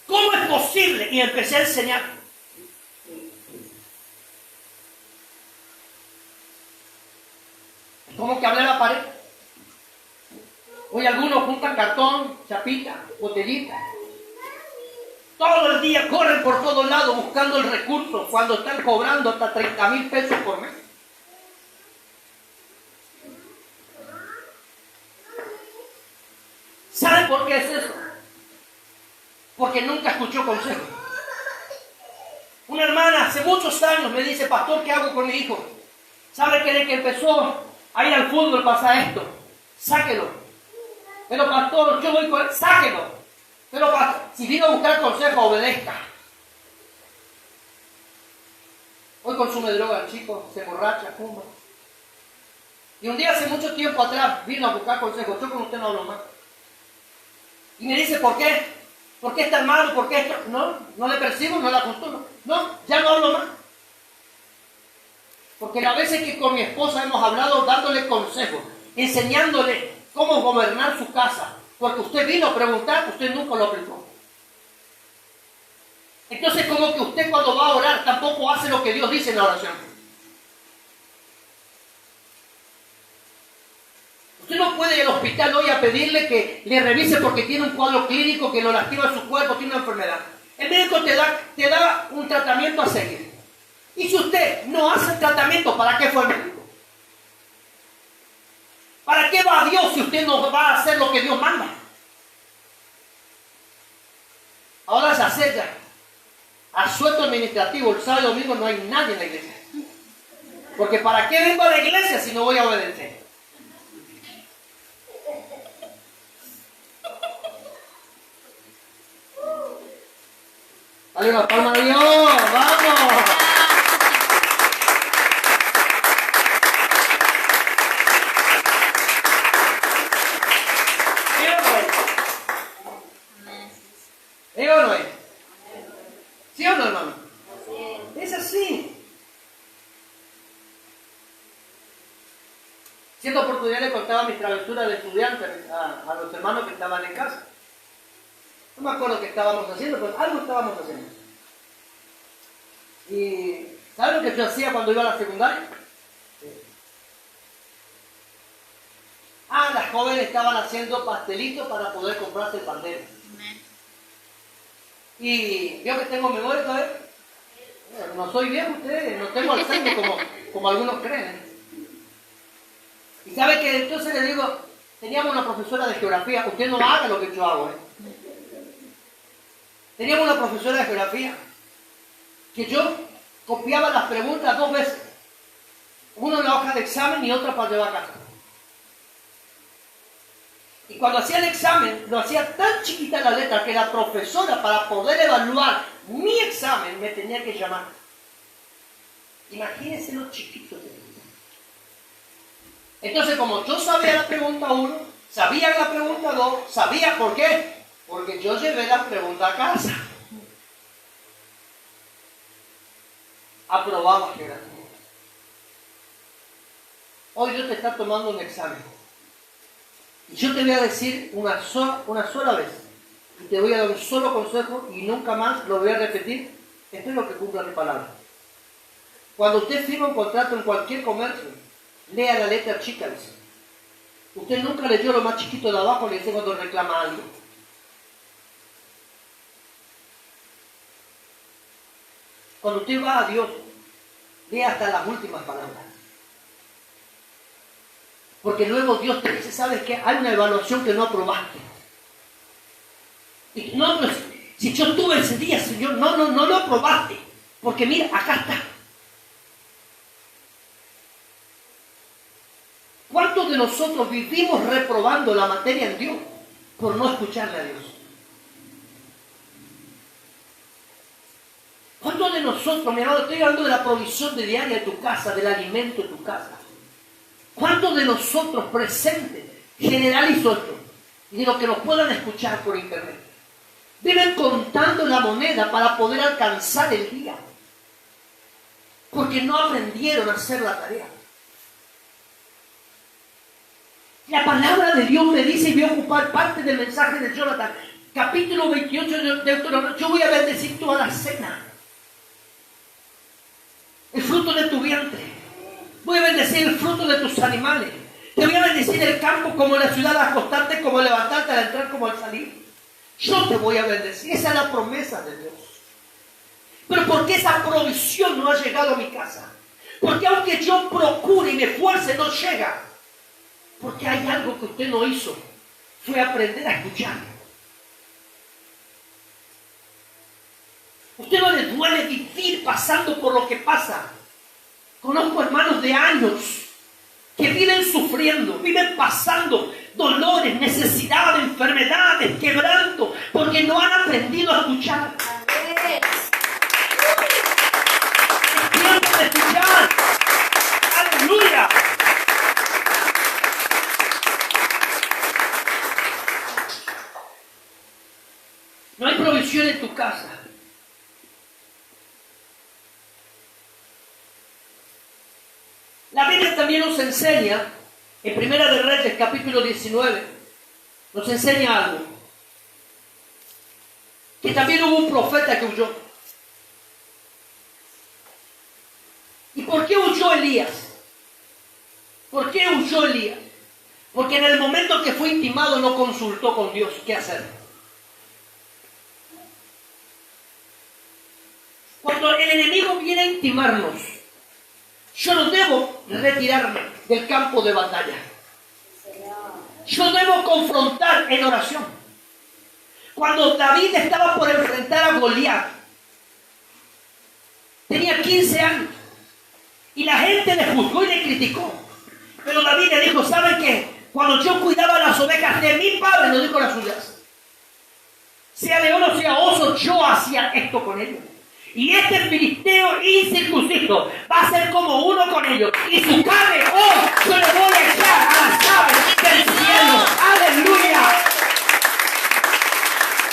¿Cómo es posible? Y empecé a enseñar. ¿Cómo que hablé a la pared? Hoy algunos juntan cartón, chapita, botellita. Todo el día corren por todos lados buscando el recurso cuando están cobrando hasta 30,000 pesos por mes. ¿Saben por qué es eso? Porque nunca escuchó consejo. Una hermana hace muchos años me dice, pastor, ¿qué hago con mi hijo? ¿Sabe que desde que empezó a ir al fútbol pasa esto? Sáquelo. Pero pastor, yo voy con él, sáquelo. Pero si vino a buscar consejo, obedezca. Hoy consume droga el chico, se emborracha, fuma. Y un día hace mucho tiempo atrás vino a buscar consejo. Yo con usted no hablo más. Y me dice, ¿por qué? ¿Por qué está malo? ¿Por qué esto? No le percibo, no la acostumbro. No, ya no hablo más. Porque las veces que con mi esposa hemos hablado dándole consejos, enseñándole cómo gobernar su casa, porque usted vino a preguntar, usted nunca lo aplicó. Entonces, como que usted cuando va a orar tampoco hace lo que Dios dice en la oración. Usted no puede ir al hospital hoy a pedirle que le revise porque tiene un cuadro clínico que lo lastima su cuerpo, tiene una enfermedad. El médico te da un tratamiento a seguir. Y si usted no hace el tratamiento, ¿para qué fue el médico? ¿Para qué va a Dios si usted no va a hacer lo que Dios manda? Ahora se acerca. Asueto administrativo, el sábado y domingo no hay nadie en la iglesia. Porque ¿para qué vengo a la iglesia si no voy a obedecer? Dale una palma a Dios, vamos. ¿Sí o no es? ¿Sí o no, hermano? Es así. Cierta oportunidad le contaba mis travesuras de estudiante a los hermanos que estaban en casa. No me acuerdo qué estábamos haciendo, pero algo estábamos haciendo. Y ¿saben lo que yo hacía cuando iba a la secundaria? Las jóvenes estaban haciendo pastelitos para poder comprarse el pandero. Y yo que tengo memoria todavía, no soy viejo ustedes, no tengo Alzheimer como algunos creen. Y sabe que entonces le digo, teníamos una profesora de geografía, usted no haga lo que yo hago, Teníamos una profesora de geografía que yo copiaba las preguntas 2 veces. Una en la hoja de examen y otra para llevar a casa. Y cuando hacía el examen, lo hacía tan chiquita la letra que la profesora, para poder evaluar mi examen, me tenía que llamar. Imagínense lo chiquito que era. Entonces, como yo sabía la pregunta 1, sabía la pregunta 2, sabía por qué. Porque yo llevé la pregunta a casa. Aprobaba geografía. Hoy Dios te está tomando un examen. Y yo te voy a decir una sola vez. Y te voy a dar un solo consejo y nunca más lo voy a repetir. Esto es lo que cumple mi palabra. Cuando usted firma un contrato en cualquier comercio, lea la letra chica. Dice. Usted nunca leyó lo más chiquito de abajo, le dice cuando reclama algo. Cuando usted va a Dios, lea hasta las últimas palabras. Porque luego Dios te dice, ¿sabes qué? Hay una evaluación que no aprobaste. Y no, si yo estuve ese día, Señor, no lo aprobaste. Porque mira, acá está. ¿Cuántos de nosotros vivimos reprobando la materia en Dios por no escucharle a Dios? ¿Cuántos de nosotros, mi hermano, estoy hablando de la provisión de diaria de tu casa, del alimento de tu casa? ¿Cuántos de nosotros presentes, general y socio, y de los que nos puedan escuchar por internet, viven contando la moneda para poder alcanzar el día? Porque no aprendieron a hacer la tarea. La palabra de Dios me dice, y voy a ocupar parte del mensaje de Jonathan, capítulo 28 de Deuteronomio, yo voy a bendecir toda la cena, el fruto de tu vientre, voy a bendecir el fruto de tus animales, te voy a bendecir el campo como la ciudad, al acostarte, como al levantarte, al entrar, como al salir. Yo te voy a bendecir, esa es la promesa de Dios. Pero ¿por qué esa provisión no ha llegado a mi casa? Porque aunque yo procure y me esfuerce, no llega. Porque hay algo que usted no hizo, fue aprender a escuchar. Usted no le duele vivir pasando por lo que pasa. Conozco hermanos de años que viven sufriendo, viven pasando dolores, necesidades, enfermedades, quebranto, porque no han aprendido a escuchar. Es tiempo de escuchar. Aleluya. No hay provisión en tu casa. La Biblia también nos enseña, en Primera de Reyes, capítulo 19, nos enseña algo. Que también hubo un profeta que huyó. ¿Y por qué huyó Elías? ¿Por qué huyó Elías? Porque en el momento que fue intimado no consultó con Dios qué hacer. Cuando el enemigo viene a intimarnos, yo no debo retirarme del campo de batalla. Yo debo confrontar en oración. Cuando David estaba por enfrentar a Goliat, tenía 15 años y la gente le juzgó y le criticó. Pero David le dijo, ¿saben qué? Cuando yo cuidaba las ovejas de mi padre, no dijo las suyas, sea león o sea oso, yo hacía esto con ellos. Y este filisteo incircunciso va a ser como uno con ellos. Y su carne, yo le voy a echar a las aves del cielo. ¡Aleluya!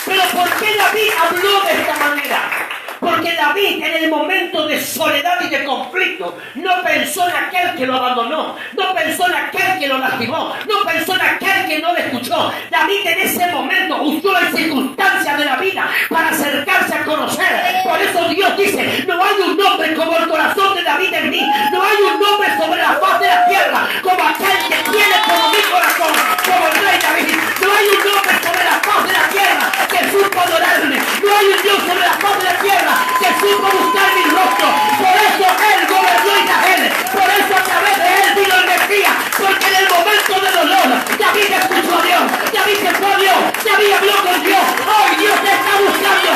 Pero ¿por qué David habló de esta manera? Porque David en el momento de soledad y de conflicto no pensó en aquel que lo abandonó, no pensó en aquel que lo lastimó, no pensó en aquel que no le escuchó. David en ese momento usó las circunstancias de la vida para acercarse a conocer. Por eso Dios dice, no hay un nombre como el corazón de David en mí, no hay un nombre sobre la faz de la tierra como aquel que tiene como mi corazón, como el rey David. No hay un nombre sobre la faz de la tierra que supo adorarme, no hay un Dios sobre la faz de la tierra que supo buscar mi rostro. Por eso Él gobernó Israel, por eso a través de Él vino el Mesías, porque en el momento de dolor David escuchó a Dios, David se fue a Dios, David habló con Dios. Hoy Dios te está buscando a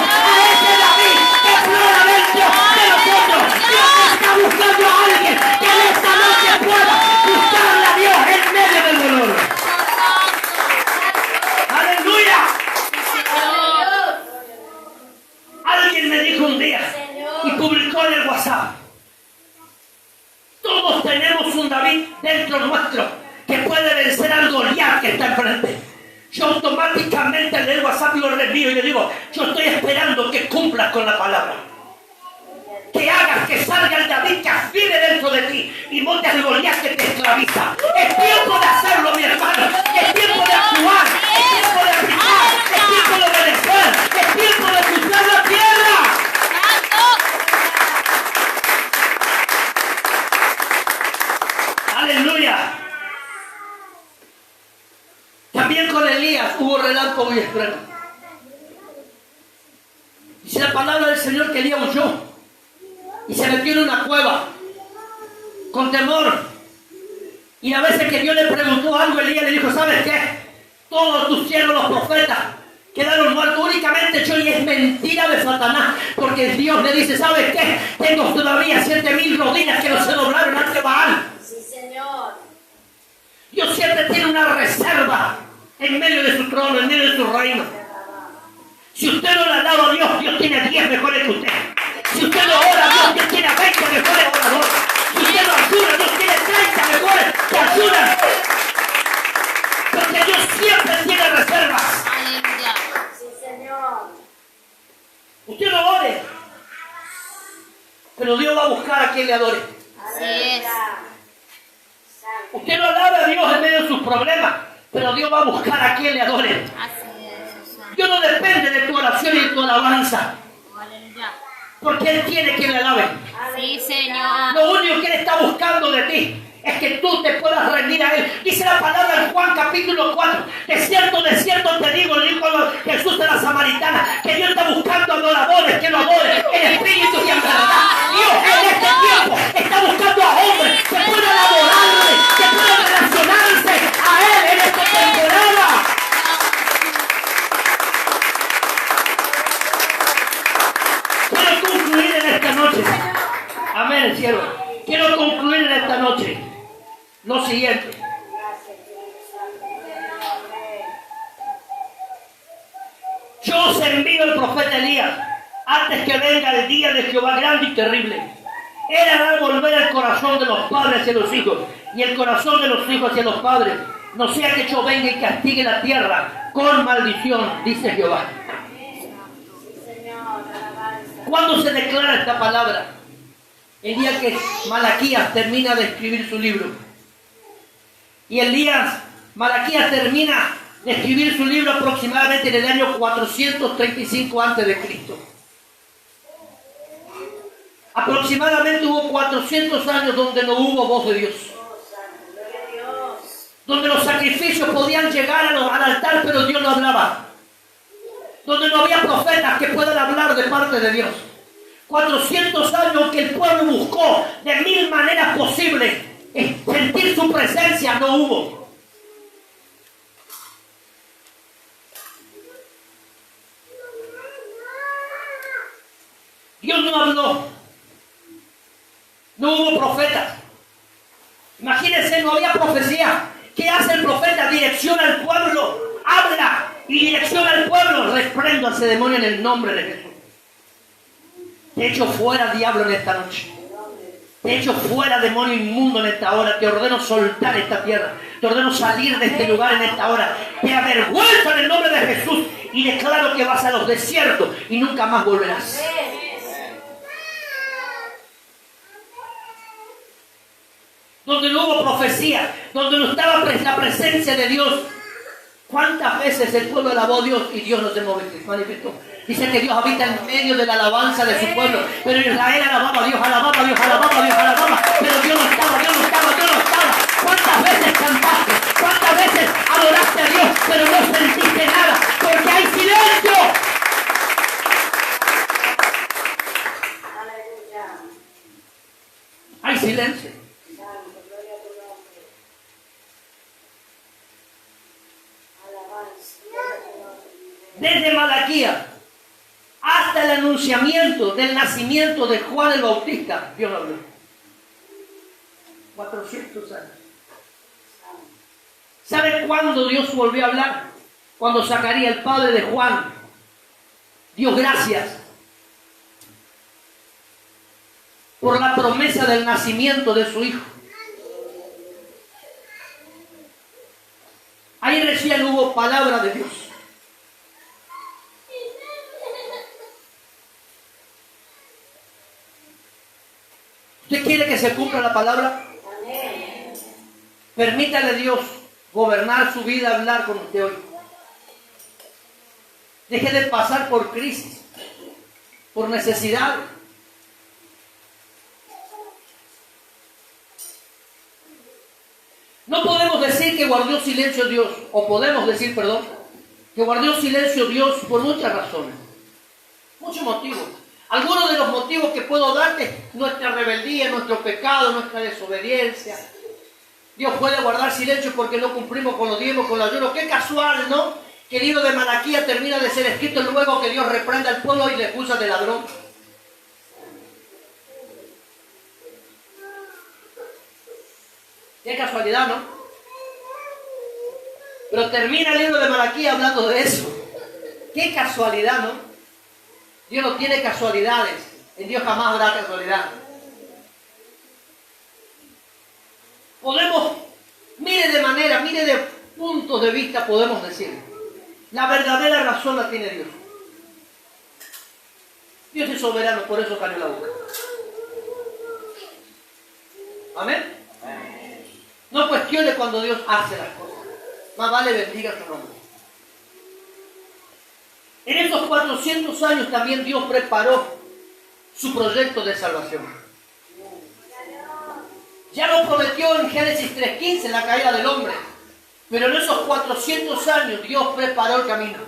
ese David que explora dentro de nosotros. Dios te está buscando a alguien que en esta noche pueda buscarle a Dios en medio del dolor. ¡Aleluya! Alguien me dijo un día y publicó en el WhatsApp, todos tenemos un David dentro nuestro que puede vencer al Goliat que está enfrente. Yo automáticamente en el WhatsApp lo reenvío y le digo, yo estoy esperando que cumplas con la palabra, que hagas que salga el David que vive dentro de ti y montes al Goliat que te esclaviza. Es tiempo de hacerlo, mi hermano, es tiempo de actuar, es tiempo de aplicar, es tiempo de obedecer, es tiempo de escuchar la tierra. ¡Aleluya! También con Elías hubo relámpago y estruendo. Dice la palabra del Señor que Elías huyó y se metió en una cueva con temor. Y a veces que Dios le preguntó algo, Elías le dijo, ¿sabes qué? Todos tus siervos, los profetas, Quedaron muertos únicamente yo, y es mentira de Satanás, porque Dios le dice, ¿sabes qué? Tengo todavía 7.000 rodillas que no se doblaron ante Baal. Sí, Señor. Dios siempre tiene una reserva en medio de su trono, en medio de su reino. Si usted no le alaba a Dios, Dios tiene 10 mejores que usted. Si usted no ora a Dios, Dios tiene 20 mejores oradores. Si usted no ayuda, Dios tiene 30 mejores que ayudan. Porque Dios siempre tiene reservas. Aleluya. Sí, Señor. Usted no ore, pero Dios va a buscar a quien le adore. Así es. Usted no alaba a Dios en medio de sus problemas, pero Dios va a buscar a quien le adore. Así es, Susana. Dios no depende de tu oración y de tu alabanza, Aleluya. porque Él quiere quien le alabe. Sí, Señor. Lo único que Él está buscando de ti es que tú te puedas rendir a Él. Dice la palabra en Juan capítulo 4, de cierto te digo, le dijo Jesús a la samaritana, que Dios está buscando adoradores que lo adoren en espíritu y en verdad. Dios en este tiempo está buscando a hombres que puedan adorarle, que puedan relacionarse a Él en esta temporada. Quiero concluir en esta noche. Amén, cielo. Quiero concluir en esta noche lo siguiente. Yo os envío el profeta Elías antes que venga el día de Jehová grande y terrible. Él hará volver el corazón de los padres hacia los hijos y el corazón de los hijos hacia los padres. No sea que yo venga y castigue la tierra con maldición, dice Jehová. ¿Cuándo se declara esta palabra? El día que Malaquías termina de escribir su libro. Y Malaquías termina de escribir su libro aproximadamente en el año 435 a.C. Aproximadamente hubo 400 años donde no hubo voz de Dios. Donde los sacrificios podían llegar al altar, pero Dios no hablaba. Donde no había profetas que puedan hablar de parte de Dios. 400 años que el pueblo buscó de 1000 maneras posibles sentir su presencia, no hubo. Dios no habló. No hubo profetas. Imagínense, no había profecía. ¿Qué hace el profeta? Direcciona al pueblo, habla y direcciona al pueblo. Reprendo a ese demonio en el nombre de Jesús. Te echo fuera, diablo, en esta noche. Te echo fuera, demonio inmundo, en esta hora. Te ordeno soltar esta tierra. Te ordeno salir de este lugar en esta hora. Te avergüenzo en el nombre de Jesús y declaro que vas a los desiertos y nunca más volverás. Donde no hubo profecía, donde no estaba la presencia de Dios. ¿Cuántas veces el pueblo alabó a Dios y Dios no se manifestó? Dice que Dios habita en medio de la alabanza de su pueblo. Pero Israel alababa a Dios, alababa a Dios, alababa a Dios, alababa. Pero Dios no estaba, Dios no estaba, Dios no estaba. ¿Cuántas veces cantaste? ¿Cuántas veces adoraste a Dios? Pero no sentiste nada, porque hay silencio. Hay silencio. Desde Malaquías hasta el anunciamiento del nacimiento de Juan el Bautista, Dios lo habló. 400 años. ¿Sabe cuándo Dios volvió a hablar? Cuando Zacarías, el padre de Juan, dio gracias por la promesa del nacimiento de su hijo. Ahí recién hubo palabra de Dios. ¿Usted quiere que se cumpla la palabra? Amén. Permítale a Dios gobernar su vida, hablar con usted hoy. Deje de pasar por crisis, por necesidad. No podemos decir que guardó silencio Dios, o podemos decir, perdón, que guardó silencio Dios por muchas razones, muchos motivos. Algunos de los motivos que puedo darte, nuestra rebeldía, nuestro pecado, nuestra desobediencia. Dios puede guardar silencio porque no cumplimos con los diezmos, con los ayunos. Qué casual, ¿no? Que el libro de Malaquías termina de ser escrito luego que Dios reprenda al pueblo y le acusa de ladrón. Qué casualidad, ¿no? Pero termina el libro de Malaquías hablando de eso. Qué casualidad, ¿no? Dios no tiene casualidades. En Dios jamás habrá casualidad. Podemos, mire de puntos de vista podemos decir. La verdadera razón la tiene Dios. Dios es soberano, por eso cayó la boca. Amén. No cuestione cuando Dios hace las cosas. Más vale bendiga su nombre. En estos 400 años también Dios preparó su proyecto de salvación. Ya lo prometió en Génesis 3:15, la caída del hombre. Pero en esos 400 años Dios preparó el camino.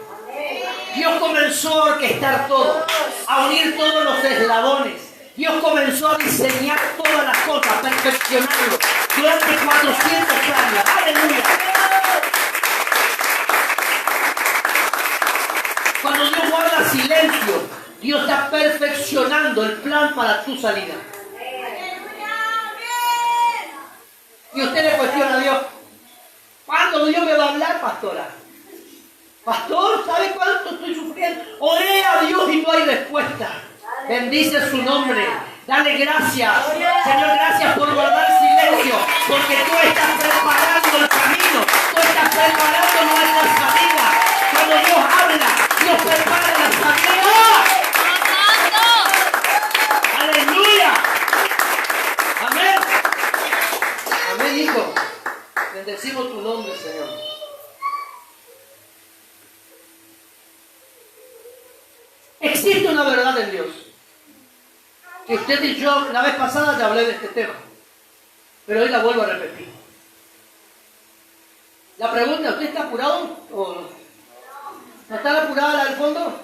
Dios comenzó a orquestar todo, a unir todos los eslabones. Dios comenzó a diseñar todas las cosas, a perfeccionarlo durante 400 años. ¡Aleluya! Cuando Dios guarda silencio, Dios está perfeccionando el plan para tu salida. Y usted le cuestiona a Dios, ¿cuándo Dios me va a hablar, pastora? Pastor, ¿sabe cuánto estoy sufriendo? Oré a Dios y no hay respuesta. Bendice su nombre. Dale gracias. Señor, gracias por guardar silencio, porque tú estás preparando el camino. Tú estás preparando nuestra salida. Cuando Dios habla, Dios prepara la salida. ¡Aleluya! Amén. Amén, hijo. Bendecimos tu nombre, Señor. Existe una verdad en Dios. Que usted y yo, la vez pasada ya hablé de este tema, pero hoy la vuelvo a repetir. La pregunta, ¿usted está apurado o no? ¿No está apurada la del fondo?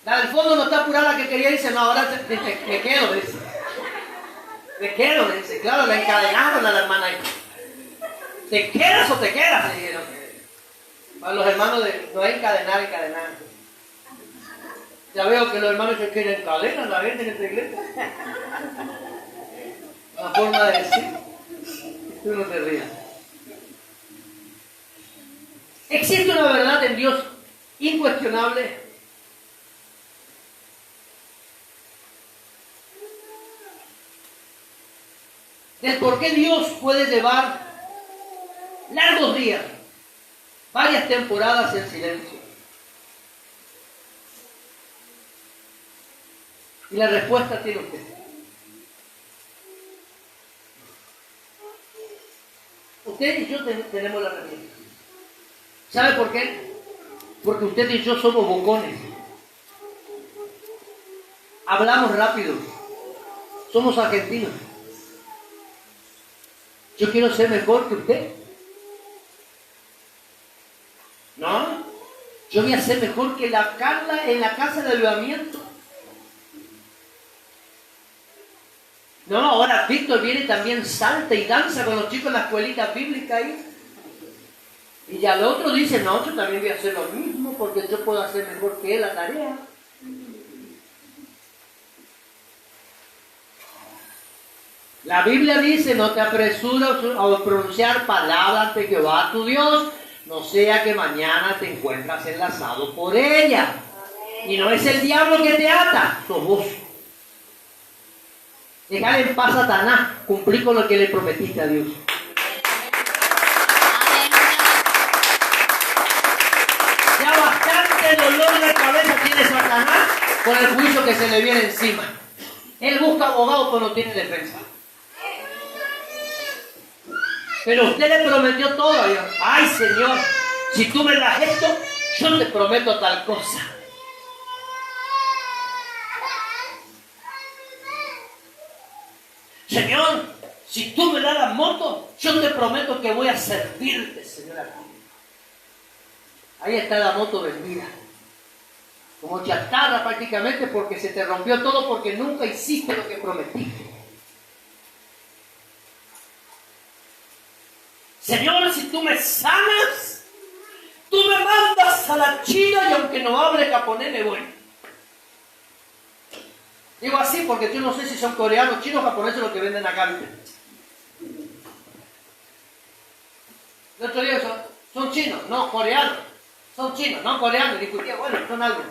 La del fondo no está apurada, la que quería irse, no, ahora me quedo, dice. Me quedo, dice. Claro, la encadenaron a la hermana ahí. ¿Te quedas o te quedas? Dijeron. Para los hermanos no hay encadenar. Ya veo que los hermanos se quieren encadenar la gente en esta iglesia. Una forma de decir. Tú no te rías. Existe una verdad en Dios incuestionable. Del por qué Dios puede llevar largos días, varias temporadas en silencio. Y la respuesta tiene usted. Usted y yo tenemos la respuesta. ¿Sabe por qué? Porque usted y yo somos bocones. Hablamos rápido. Somos argentinos. Yo quiero ser mejor que usted. No, yo voy a ser mejor que la Carla en la casa de avivamiento. No, ahora Víctor viene y también salta y danza con los chicos en la escuelita bíblica ahí. Y ya el otro dice, no, yo también voy a hacer lo mismo porque yo puedo hacer mejor que él la tarea. La Biblia dice, no te apresures a pronunciar palabras de Jehová tu Dios, no sea que mañana te encuentras enlazado por ella. Y no es el diablo que te ata, sos vos. Dejar en paz a Satanás, cumplir con lo que le prometiste a Dios. Ya bastante dolor de cabeza tiene Satanás con el juicio que se le viene encima. Él busca abogado pero no tiene defensa. Pero usted le prometió todo a Dios. Ay, Señor, si tú me das esto, yo te prometo tal cosa. Señor, si tú me das la moto, yo te prometo que voy a servirte, Señor. Ahí está la moto vendida. Como chatarra prácticamente porque se te rompió todo porque nunca hiciste lo que prometiste. Señor, si tú me sanas, Tú me mandas a la China y aunque no hable japonés me voy. Digo así porque yo no sé si son coreanos, chinos, japoneses los que venden acá. El otro día son chinos, no coreanos. Son chinos, no coreanos. Discutía, bueno, son algo.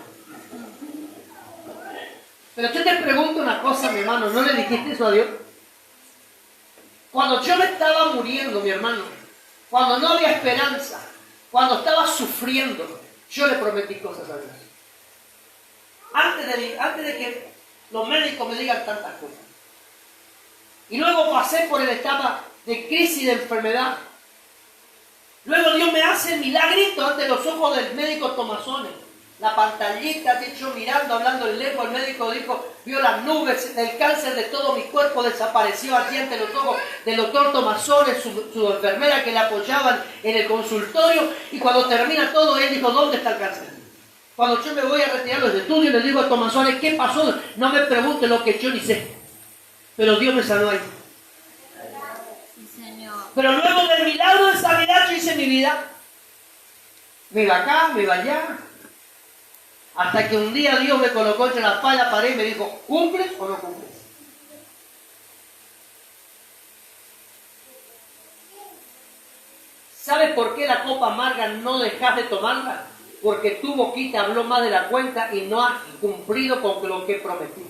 Pero yo te pregunto una cosa, mi hermano, ¿no le dijiste eso a Dios? Cuando yo me estaba muriendo, mi hermano, cuando no había esperanza, cuando estaba sufriendo, yo le prometí cosas a Dios. Antes de que los médicos me digan tantas cosas. Y luego pasé por la etapa de crisis de enfermedad. Luego Dios me hace el milagrito ante los ojos del médico Tomasones. La pantallita, de hecho, mirando, hablando en lengua, el médico dijo, vio las nubes, el cáncer de todo mi cuerpo desapareció allí ante los ojos del doctor Tomasones, su enfermera que le apoyaban en el consultorio, y cuando termina todo, él dijo, ¿dónde está el cáncer? Cuando yo me voy a retirar los estudios, le digo a Tomasones, ¿qué pasó? No me pregunte lo que yo ni sé, pero Dios me sanó ahí. Sí, Señor. Pero luego del milagro de sanidad yo hice mi vida. Me iba acá, me iba allá. Hasta que un día Dios me colocó entre la espalda y la pared y me dijo, ¿cumples o no cumples? ¿Sabes por qué la copa amarga no dejas de tomarla? Porque tu boquita habló más de la cuenta y no has cumplido con lo que prometí.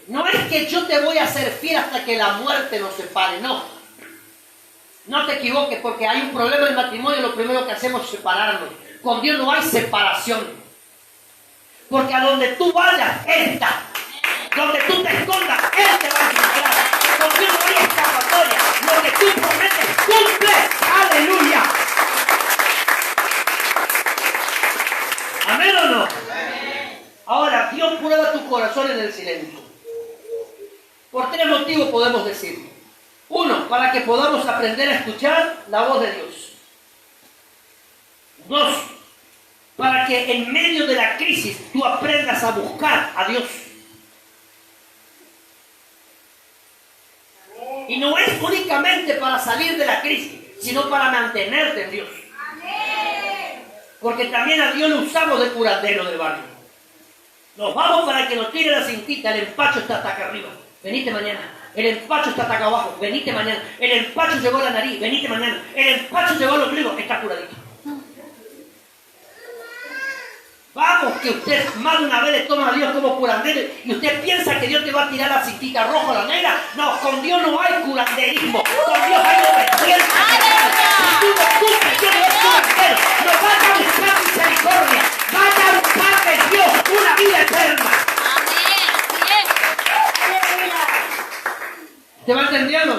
No es que yo te voy a hacer fiel hasta que la muerte nos separe, no. No te equivoques, porque hay un problema en el matrimonio y lo primero que hacemos es separarnos. Con Dios no hay separación. Porque a donde tú vayas, Él está. Donde tú te escondas, Él te va a encontrar. Con Dios no hay escapatoria. Lo que tú prometes, cumples. ¡Aleluya! ¿Amén o no? Ahora, Dios prueba tu corazón en el silencio. Por 3 motivos podemos decir. 1, para que podamos aprender a escuchar la voz de Dios. 2, para que en medio de la crisis tú aprendas a buscar a Dios. Y no es únicamente para salir de la crisis, sino para mantenerte en Dios. Porque también a Dios lo usamos de curandero de barrio. Nos vamos para que nos tire la cintita, el empacho está hasta acá arriba. Venite mañana. El empacho está hasta acá abajo. Venite mañana. El empacho llegó a la nariz. Venite mañana. El empacho llegó al ombligo. Está curadito. Vamos, que usted más de una vez le toma a Dios como curandero y usted piensa que Dios te va a tirar la cintita roja o la negra. No, con Dios no hay curanderismo. Con Dios hay obediencia. Si tú no cumples, Dios no es curandero. No vaya a buscar misericordia. Vaya a buscar de Dios una vida eterna. ¿Te va entendiendo?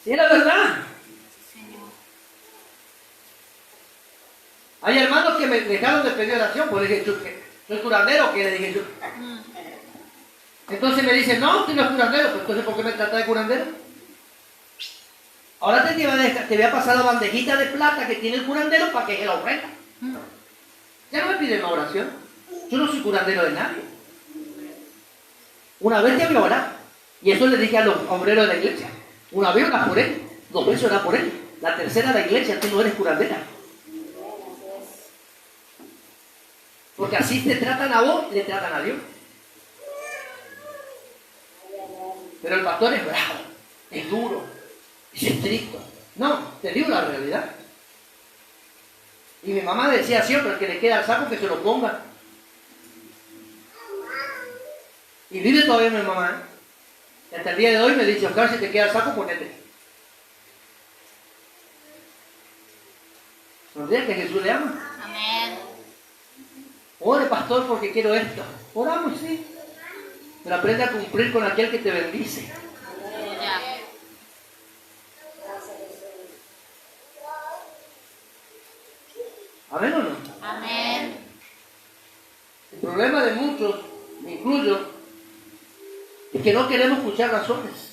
Sí, es la verdad. Hay hermanos que me dejaron de pedir oración, pues le dije, ¿soy curandero? ¿Qué le dije yo? Entonces me dicen, no, usted no es curandero, pues entonces ¿por qué me trata de curandero? Ahora te voy a pasar la bandejita de plata que tiene el curandero para que se la ofrenda. Ya no me piden una oración. Yo no soy curandero de nadie. Una vez te voy a orar. Y eso le dije a los obreros de la iglesia. Una vez orá por él, 2 veces orá por él. La tercera de la iglesia, tú no eres curandera. Porque así te tratan a vos, le tratan a Dios. Pero el pastor es bravo, es duro, es estricto. No, te digo la realidad. Y mi mamá decía siempre, al que le queda el saco que se lo ponga. Y vive todavía mi mamá, ¿eh? Y hasta el día de hoy me dice, Oscar, si te queda el saco, ponete. ¿No crees que Jesús le ama? Amén. Ore, pastor, porque quiero esto. Oramos, sí. Pero aprende a cumplir con aquel que te bendice. Aleluya. ¿Amén o no? Amén. El problema de muchos, me incluyo, es que no queremos escuchar razones.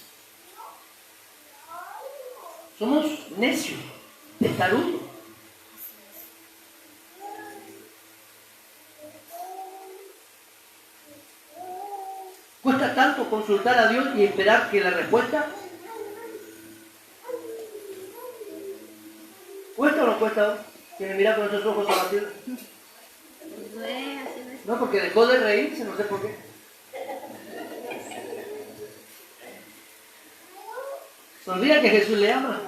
Somos necios, testarudos. ¿Cuesta tanto consultar a Dios y esperar que la respuesta? cuesta? Que me mira con esos ojos abatidos. Eso es, así es. No, porque dejó de reírse, no sé por qué. Sonría que Jesús le ama.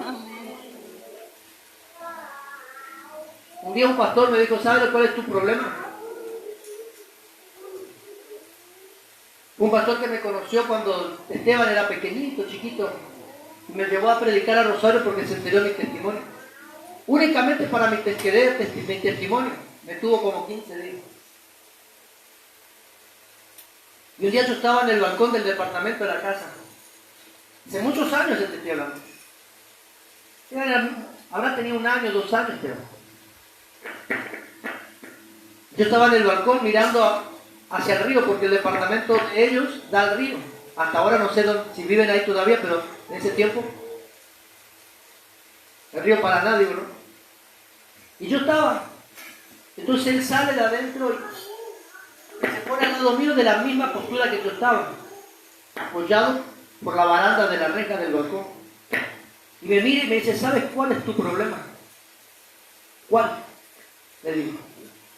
Un día un pastor me dijo, ¿sabes cuál es tu problema? Un pastor que me conoció cuando Esteban era pequeñito, chiquito, y me llevó a predicar a Rosario porque se enteró de mi testimonio. Únicamente para mi testimonio. Me tuvo como 15 días. Y un día yo estaba en el balcón del departamento de la casa. Hace muchos años te estoy hablando. Habrá tenido 1 año, 2 años, pero. Yo estaba en el balcón mirando hacia el río, porque el departamento de ellos da al río. Hasta ahora no sé si viven ahí todavía, pero en ese tiempo, el río Paraná, digo, ¿no? Y yo estaba. Entonces él sale de adentro y se pone al lado mío de la misma postura que yo estaba, apoyado por la baranda de la reja del balcón. Y me mira y me dice, ¿sabes cuál es tu problema? ¿Cuál? Le digo,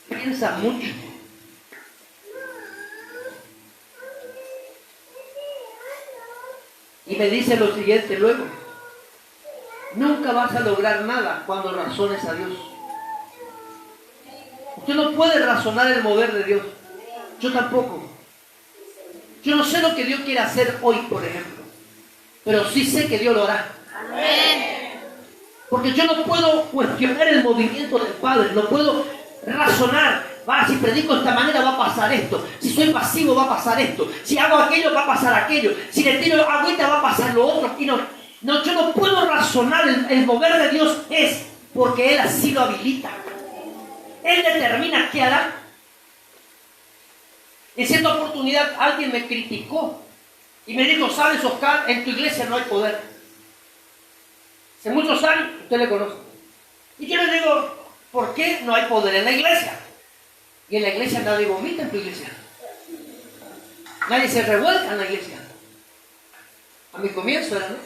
piensas mucho. Y me dice lo siguiente luego, nunca vas a lograr nada cuando razones a Dios. Usted no puede razonar el mover de Dios. Yo tampoco. Yo no sé lo que Dios quiere hacer hoy, por ejemplo, pero sí sé que Dios lo hará. Amén. Porque yo no puedo cuestionar el movimiento del Padre, no puedo razonar. Si predico de esta manera va a pasar esto, si soy pasivo va a pasar esto, si hago aquello va a pasar aquello, si le tiro agüita va a pasar lo otro. Y no, yo no puedo razonar, el mover de Dios es porque Él así lo habilita. Él determina qué hará. En cierta oportunidad alguien me criticó y me dijo, ¿sabes, Oscar? En tu iglesia no hay poder. Hace muchos años, usted le conoce. Y yo le digo, ¿por qué no hay poder en la iglesia? Y en la iglesia nadie vomita en tu iglesia. Nadie se revuelca en la iglesia. A mi comienzo era, ¿no?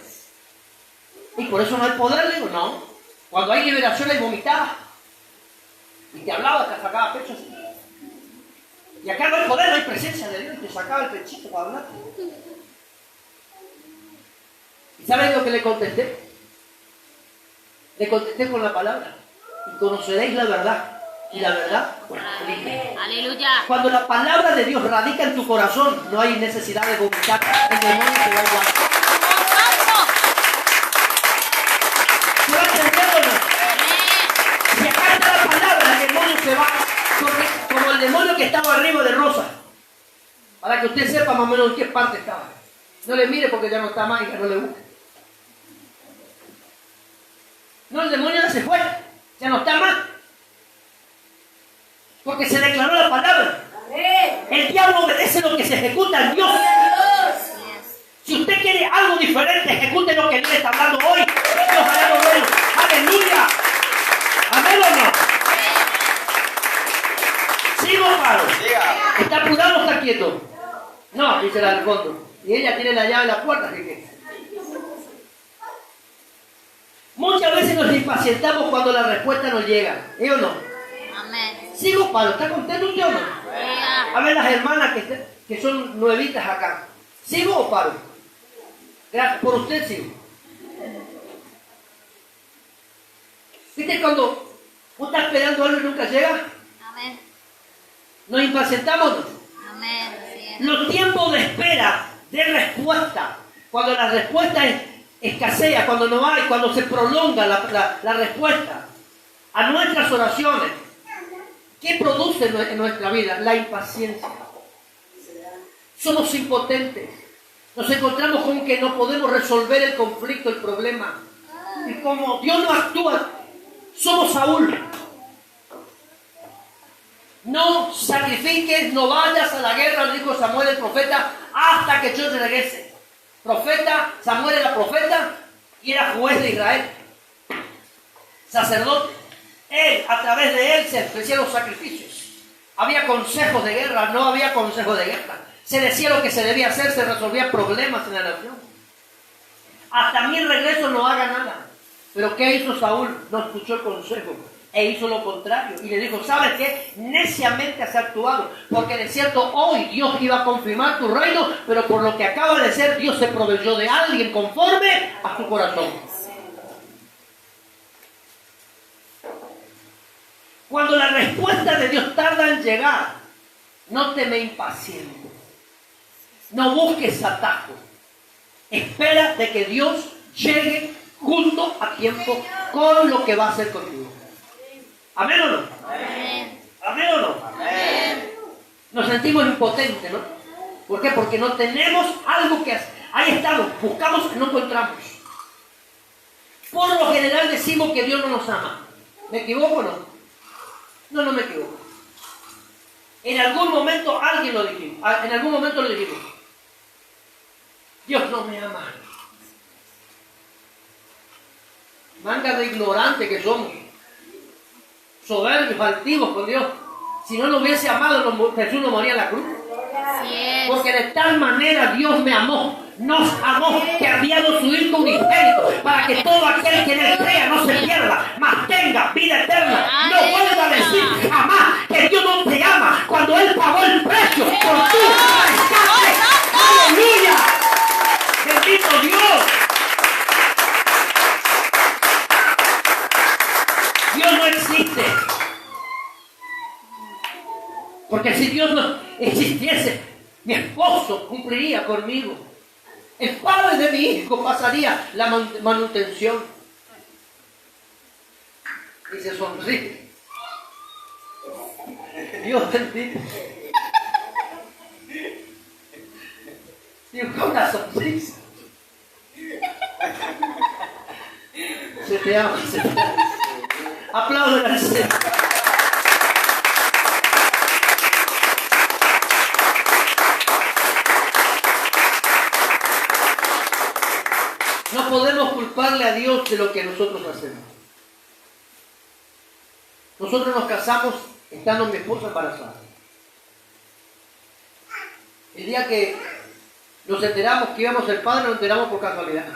Y por eso no hay poder, le digo, no. Cuando hay liberación hay vomitada. Y te hablaba, te sacaba pecho así. Y acá no hay poder, no hay presencia de Dios. Te sacaba el pechito para hablar. ¿Y sabes lo que le contesté? Le contesté con la palabra. Y conoceréis la verdad. Y la verdad, bueno, Aleluya. cuando la palabra de Dios radica en tu corazón, no hay necesidad de vomitar. El demonio te va a igual. ¿Se va entendiendo o no? Si acá está la palabra, el demonio se va. Porque como el demonio que estaba arriba de Rosa. Para que usted sepa más o menos en qué parte estaba. No le mire porque ya no está más y ya no le busque. No, el demonio ya se fue. Ya no está más. Porque se declaró la palabra. El diablo obedece lo que se ejecuta en Dios. Si usted quiere algo diferente, ejecute lo que Dios está hablando hoy. Dios hará lo bueno. Aleluya. Amén o no. Sigo, Pablo. ¿Está apurado o está quieto? No, dice la del fondo. Y ella tiene la llave de la puerta, así que. Muchas veces nos impacientamos cuando la respuesta no llega. ¿Sí o no? Amén. Sigo, Pablo. ¿Está contento usted o no? A ver las hermanas que son nuevitas acá. ¿Sigo o paro? Gracias. Por usted sigo. ¿Viste cuando usted está esperando algo y nunca llega? Amén. ¿Nos impacientamos? Amén. Sí. Los tiempos de espera, de respuesta, cuando la respuesta escasea, cuando no hay, cuando se prolonga la respuesta a nuestras oraciones, ¿qué produce en nuestra vida? La impaciencia. Somos impotentes. Nos encontramos con que no podemos resolver el conflicto, el problema. Y como Dios no actúa, somos Saúl. No sacrifiques, no vayas a la guerra, le dijo Samuel el profeta, hasta que yo regrese. Profeta, Samuel era profeta y era juez de Israel. Sacerdote. Él, a través de él se ofrecían los sacrificios. Había consejos de guerra, no había consejos de guerra. Se decía lo que se debía hacer, se resolvían problemas en la nación. Hasta mi regreso no haga nada. Pero ¿qué hizo Saúl? No escuchó el consejo e hizo lo contrario. Y le dijo, ¿sabes qué? Neciamente has actuado. Porque de cierto hoy Dios iba a confirmar tu reino, pero por lo que acaba de ser, Dios se proveyó de alguien conforme a tu corazón. Cuando la respuesta de Dios tarda en llegar, no te me impacientes. No busques atajos. Espera de que Dios llegue justo a tiempo con lo que va a hacer contigo. ¿Amén o no? Amén. ¿Amén o no? Amén. Nos sentimos impotentes, ¿no? ¿Por qué? Porque no tenemos algo que hacer. Ahí estamos, buscamos y no encontramos. Por lo general decimos que Dios no nos ama. ¿Me equivoco o no? No, no me equivoco. En algún momento alguien lo dijimos. En algún momento lo dijimos. Dios no me ama. Manga de ignorantes que somos. Soberbios, altivos con Dios. Si no lo hubiese amado, Jesús no moría en la cruz. Así es. Porque de tal manera Dios me amó, nos amó, que ha enviado su Hijo unigénito, para que todo aquel que en él crea no se pierda, mas tenga vida eterna. No vuelva a decir jamás que Dios no te ama, cuando Él pagó el precio por tu rescate. ¡Aleluya! ¡Bendito Dios! Dios no existe. Porque si Dios no existiese, mi esposo cumpliría conmigo. El padre de mi hijo pasaría la manutención. Y se sonríe. Dios bendito. Digo, una sonrisa. Se te ama, se te ama. Aplaudan al Señor. No podemos culparle a Dios de lo que nosotros hacemos. Nosotros nos casamos estando mi esposa embarazada. El día que nos enteramos que íbamos a ser padres, nos enteramos por casualidad.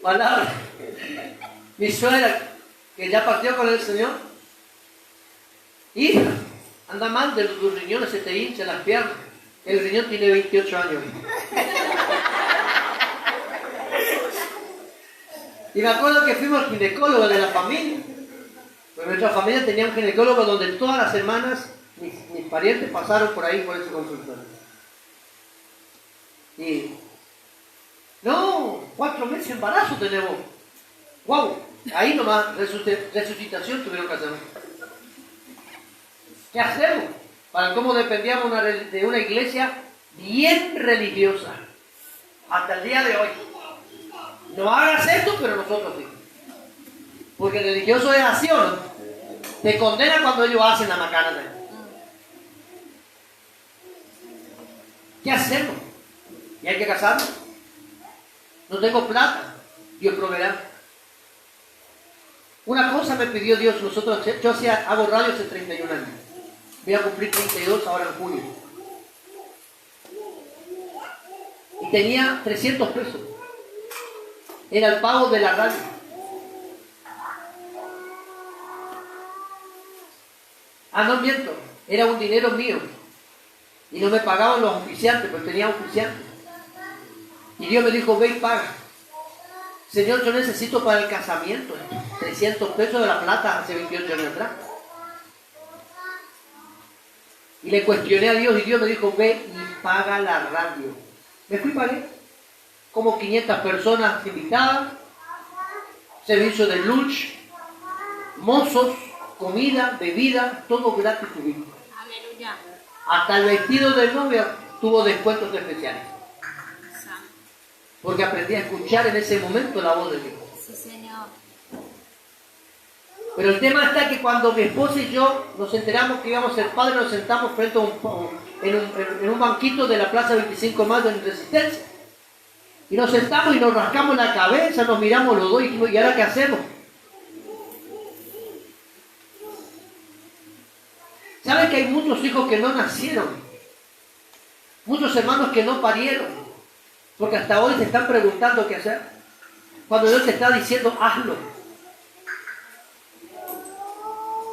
Palabra. Mi suegra, que ya partió con el Señor, hija, anda mal de los riñones, se te hincha las piernas. El riñón tiene 28 años. Y me acuerdo que fuimos al ginecólogo de la familia. Pues nuestra familia tenía un ginecólogo donde todas las semanas mis parientes pasaron por ahí, por ese consultorio. Y no, 4 meses de embarazo tenemos. ¡Wow! Ahí nomás resucitación tuvieron que hacer. ¿Qué hacemos? Para cómo dependíamos de una iglesia bien religiosa. Hasta el día de hoy. No hagas esto, pero nosotros sí. Porque el religioso es así, ¿o no? Te condena cuando ellos hacen la macana de él. ¿Qué hacemos? ¿Y hay que casarnos? No tengo plata. Dios proveerá. Una cosa me pidió Dios. Yo hago radio hace 31 años. Voy a cumplir 32 ahora en julio. Y tenía 300 pesos. Era el pago de la radio. No miento. Era un dinero mío. Y no me pagaban los oficiantes, pero tenía oficiantes. Y Dios me dijo, ve y paga. Señor, yo necesito para el casamiento 300 pesos de la plata hace 28 años atrás. Y le cuestioné a Dios y Dios me dijo, ve y paga la radio. Me fui y pagué. Como 500 personas invitadas, servicio de lunch, mozos, comida, bebida, todo gratis tuvimos. Aleluya. Hasta el vestido de novia tuvo descuentos especiales. Porque aprendí a escuchar en ese momento la voz de Dios. Sí, Señor. Pero el tema está que cuando mi esposa y yo nos enteramos que íbamos a ser padres, nos sentamos frente a en un banquito de la Plaza 25 Mayo en Resistencia. Y nos sentamos y nos rascamos la cabeza, nos miramos los dos y dijimos, ¿y ahora qué hacemos? ¿Saben que hay muchos hijos que no nacieron? Muchos hermanos que no parieron. Porque hasta hoy se están preguntando qué hacer. Cuando Dios te está diciendo, hazlo.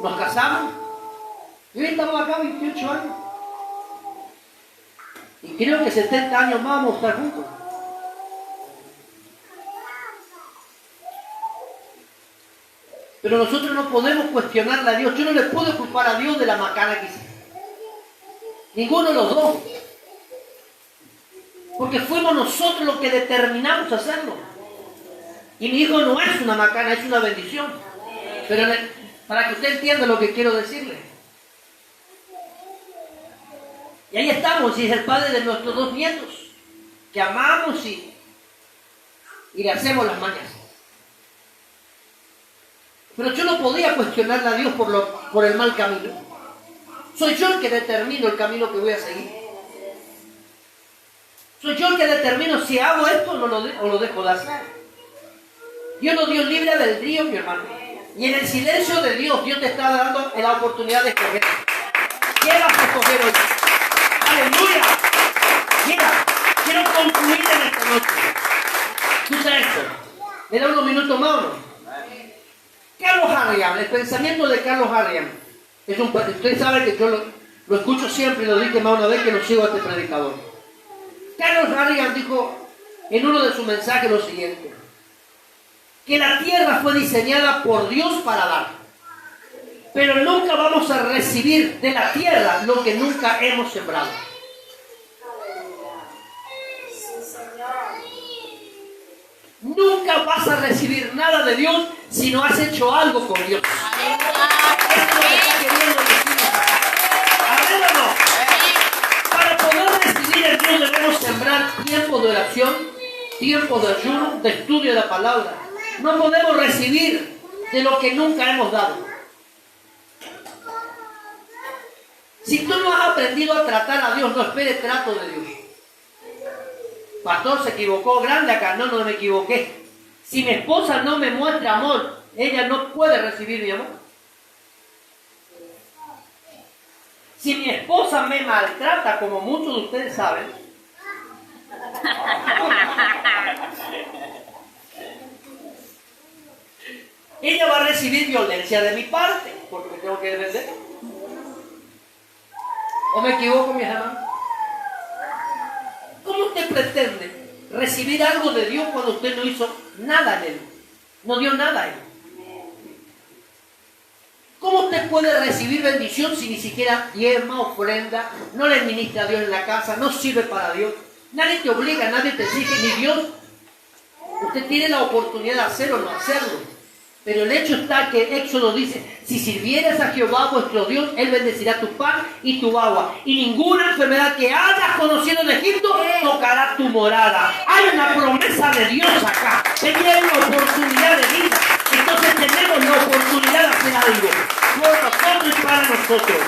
Nos casamos. Y hoy estamos acá 28 años. Y creo que 70 años más vamos a estar juntos. Pero nosotros no podemos cuestionarle a Dios. Yo no le puedo culpar a Dios de la macana que hice. Ninguno de los dos. Porque fuimos nosotros los que determinamos hacerlo. Y mi hijo no es una macana, es una bendición. Pero para que usted entienda lo que quiero decirle. Y ahí estamos, y es el padre de nuestros 2 nietos, que amamos y le hacemos las mañas. Pero yo no podía cuestionarle a Dios por el mal camino. Soy yo el que determino el camino que voy a seguir. Soy yo el que determino si hago esto o lo dejo de hacer. Dios nos dio libre albedrío, mi hermano. Y en el silencio de Dios, Dios te está dando la oportunidad de escoger. ¿Qué vas a escoger hoy? ¡Aleluya! Mira, quiero concluir en esta noche. Escucha esto. ¿Me da unos minutos más o no? Carlos Harrigan, el pensamiento de Carlos Harrigan. Usted sabe que yo lo escucho siempre y lo dije más una vez que lo sigo a este predicador. Carlos Harrigan dijo en uno de sus mensajes lo siguiente: que la tierra fue diseñada por Dios para dar, pero nunca vamos a recibir de la tierra lo que nunca hemos sembrado. Nunca vas a recibir nada de Dios si no has hecho algo con Dios. Esto es lo que está queriendo decir. ¿Amén o no? Para poder recibir en Dios debemos sembrar tiempo de oración, tiempo de ayuno, de estudio de la palabra. No podemos recibir de lo que nunca hemos dado. Si tú no has aprendido a tratar a Dios, no esperes trato de Dios. Pastor, se equivocó grande acá. No me equivoqué. Si mi esposa no me muestra amor, ella no puede recibir mi amor. Si mi esposa me maltrata, como muchos de ustedes saben, ella va a recibir violencia de mi parte, porque me tengo que defender. ¿O me equivoco, mis hermanos? ¿Cómo usted pretende recibir algo de Dios cuando usted no hizo nada en Él? No dio nada a Él. ¿Cómo usted puede recibir bendición si ni siquiera diezma, ofrenda, no le ministra a Dios en la casa, no sirve para Dios? Nadie te obliga, nadie te exige, ni Dios. Usted tiene la oportunidad de hacerlo o no hacerlo. Pero el hecho está que Éxodo dice: si sirvieres a Jehová vuestro Dios, Él bendecirá tu pan y tu agua, y ninguna enfermedad que hayas conocido en Egipto tocará tu morada. Hay una promesa de Dios acá. Tenemos una oportunidad de vida. Entonces tenemos la oportunidad de hacer algo por nosotros y para nosotros.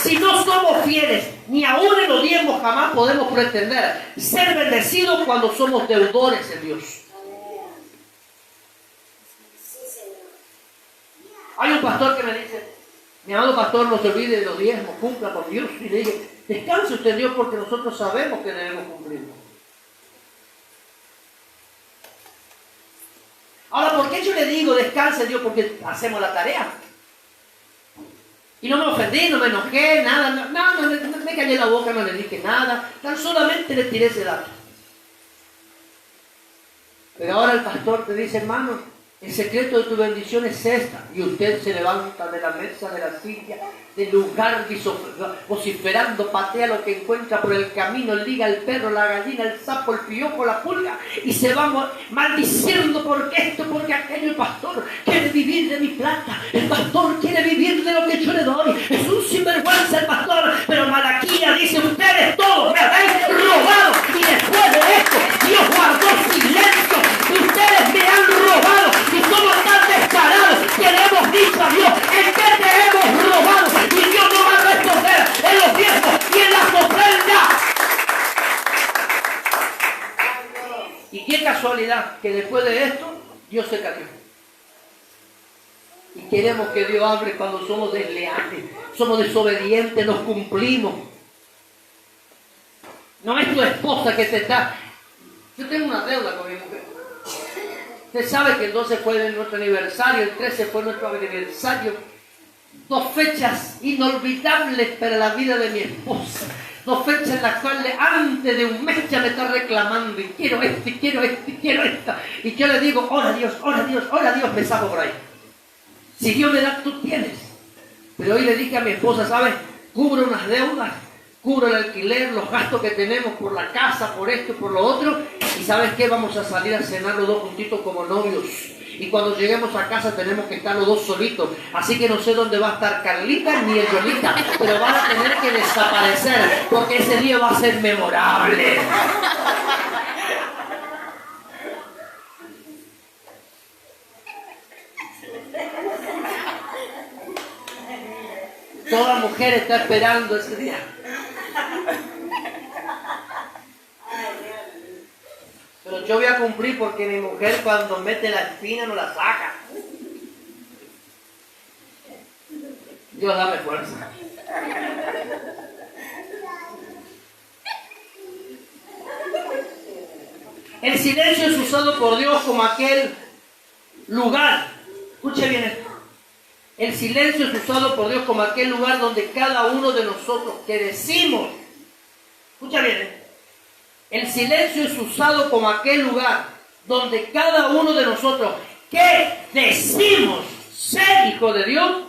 Si no somos fieles, ni aún en los diezmos jamás podemos pretender ser bendecidos cuando somos deudores en Dios. Hay un pastor que me dice: mi amado pastor, no se olvide de los diezmos, cumpla con Dios. Y le dije: descanse usted en Dios, porque nosotros sabemos que debemos cumplirlo. Ahora, ¿por qué yo le digo descanse Dios? Porque hacemos la tarea. Y no me ofendí, no me enojé, nada, me callé la boca, no le dije nada, tan solamente le tiré ese dato. Pero ahora el pastor te dice: hermano, el secreto de tu bendición es esta. Y usted se levanta de la mesa, de la silla, del lugar vociferando, patea lo que encuentra por el camino, liga el perro, la gallina, el sapo, el piojo, la pulga, y se va maldiciendo porque esto, porque aquello. El pastor quiere vivir de mi plata, el pastor quiere vivir de lo que yo le doy. Es un sinvergüenza el pastor. Pero Malaquías dice: ustedes todos me habéis robado. Y después de esto, Dios guardó silencio. Ustedes me han robado. Y somos tan descarados que le hemos dicho a Dios: ¿en qué te hemos robado? Y Dios no va a responder en los diezmos y en las ofrendas. Y qué casualidad que después de esto Dios se cayó. Y queremos que Dios hable cuando somos desleales, somos desobedientes, nos cumplimos. No es tu esposa que te está Yo tengo una deuda con mi mujer. Usted sabe que el 12 fue nuestro aniversario, el 13 fue nuestro aniversario. 2 fechas inolvidables para la vida de mi esposa. 2 fechas en las cuales antes de un mes ya me está reclamando y quiero esto, y quiero esto, y quiero esto. Y yo le digo, ora Dios, ora Dios, ora Dios, me saco por ahí. Si Dios me da, tú tienes. Pero hoy le dije a mi esposa, ¿sabes? Cubro unas deudas, cubro el alquiler, los gastos que tenemos por la casa, por esto, por lo otro. Y ¿sabes qué? Vamos a salir a cenar los 2 juntitos como novios. Y cuando lleguemos a casa tenemos que estar los 2 solitos. Así que no sé dónde va a estar Carlita ni el Yolita, pero van a tener que desaparecer, porque ese día va a ser memorable. Toda mujer está esperando ese día. Pero yo voy a cumplir porque mi mujer cuando mete la espina no la saca. Dios dame fuerza. El silencio es usado por Dios como aquel lugar. Escuche bien esto. El silencio es usado por Dios como aquel lugar donde cada uno de nosotros que decimos, escucha bien, el silencio es usado como aquel lugar donde cada uno de nosotros que decimos ser hijo de Dios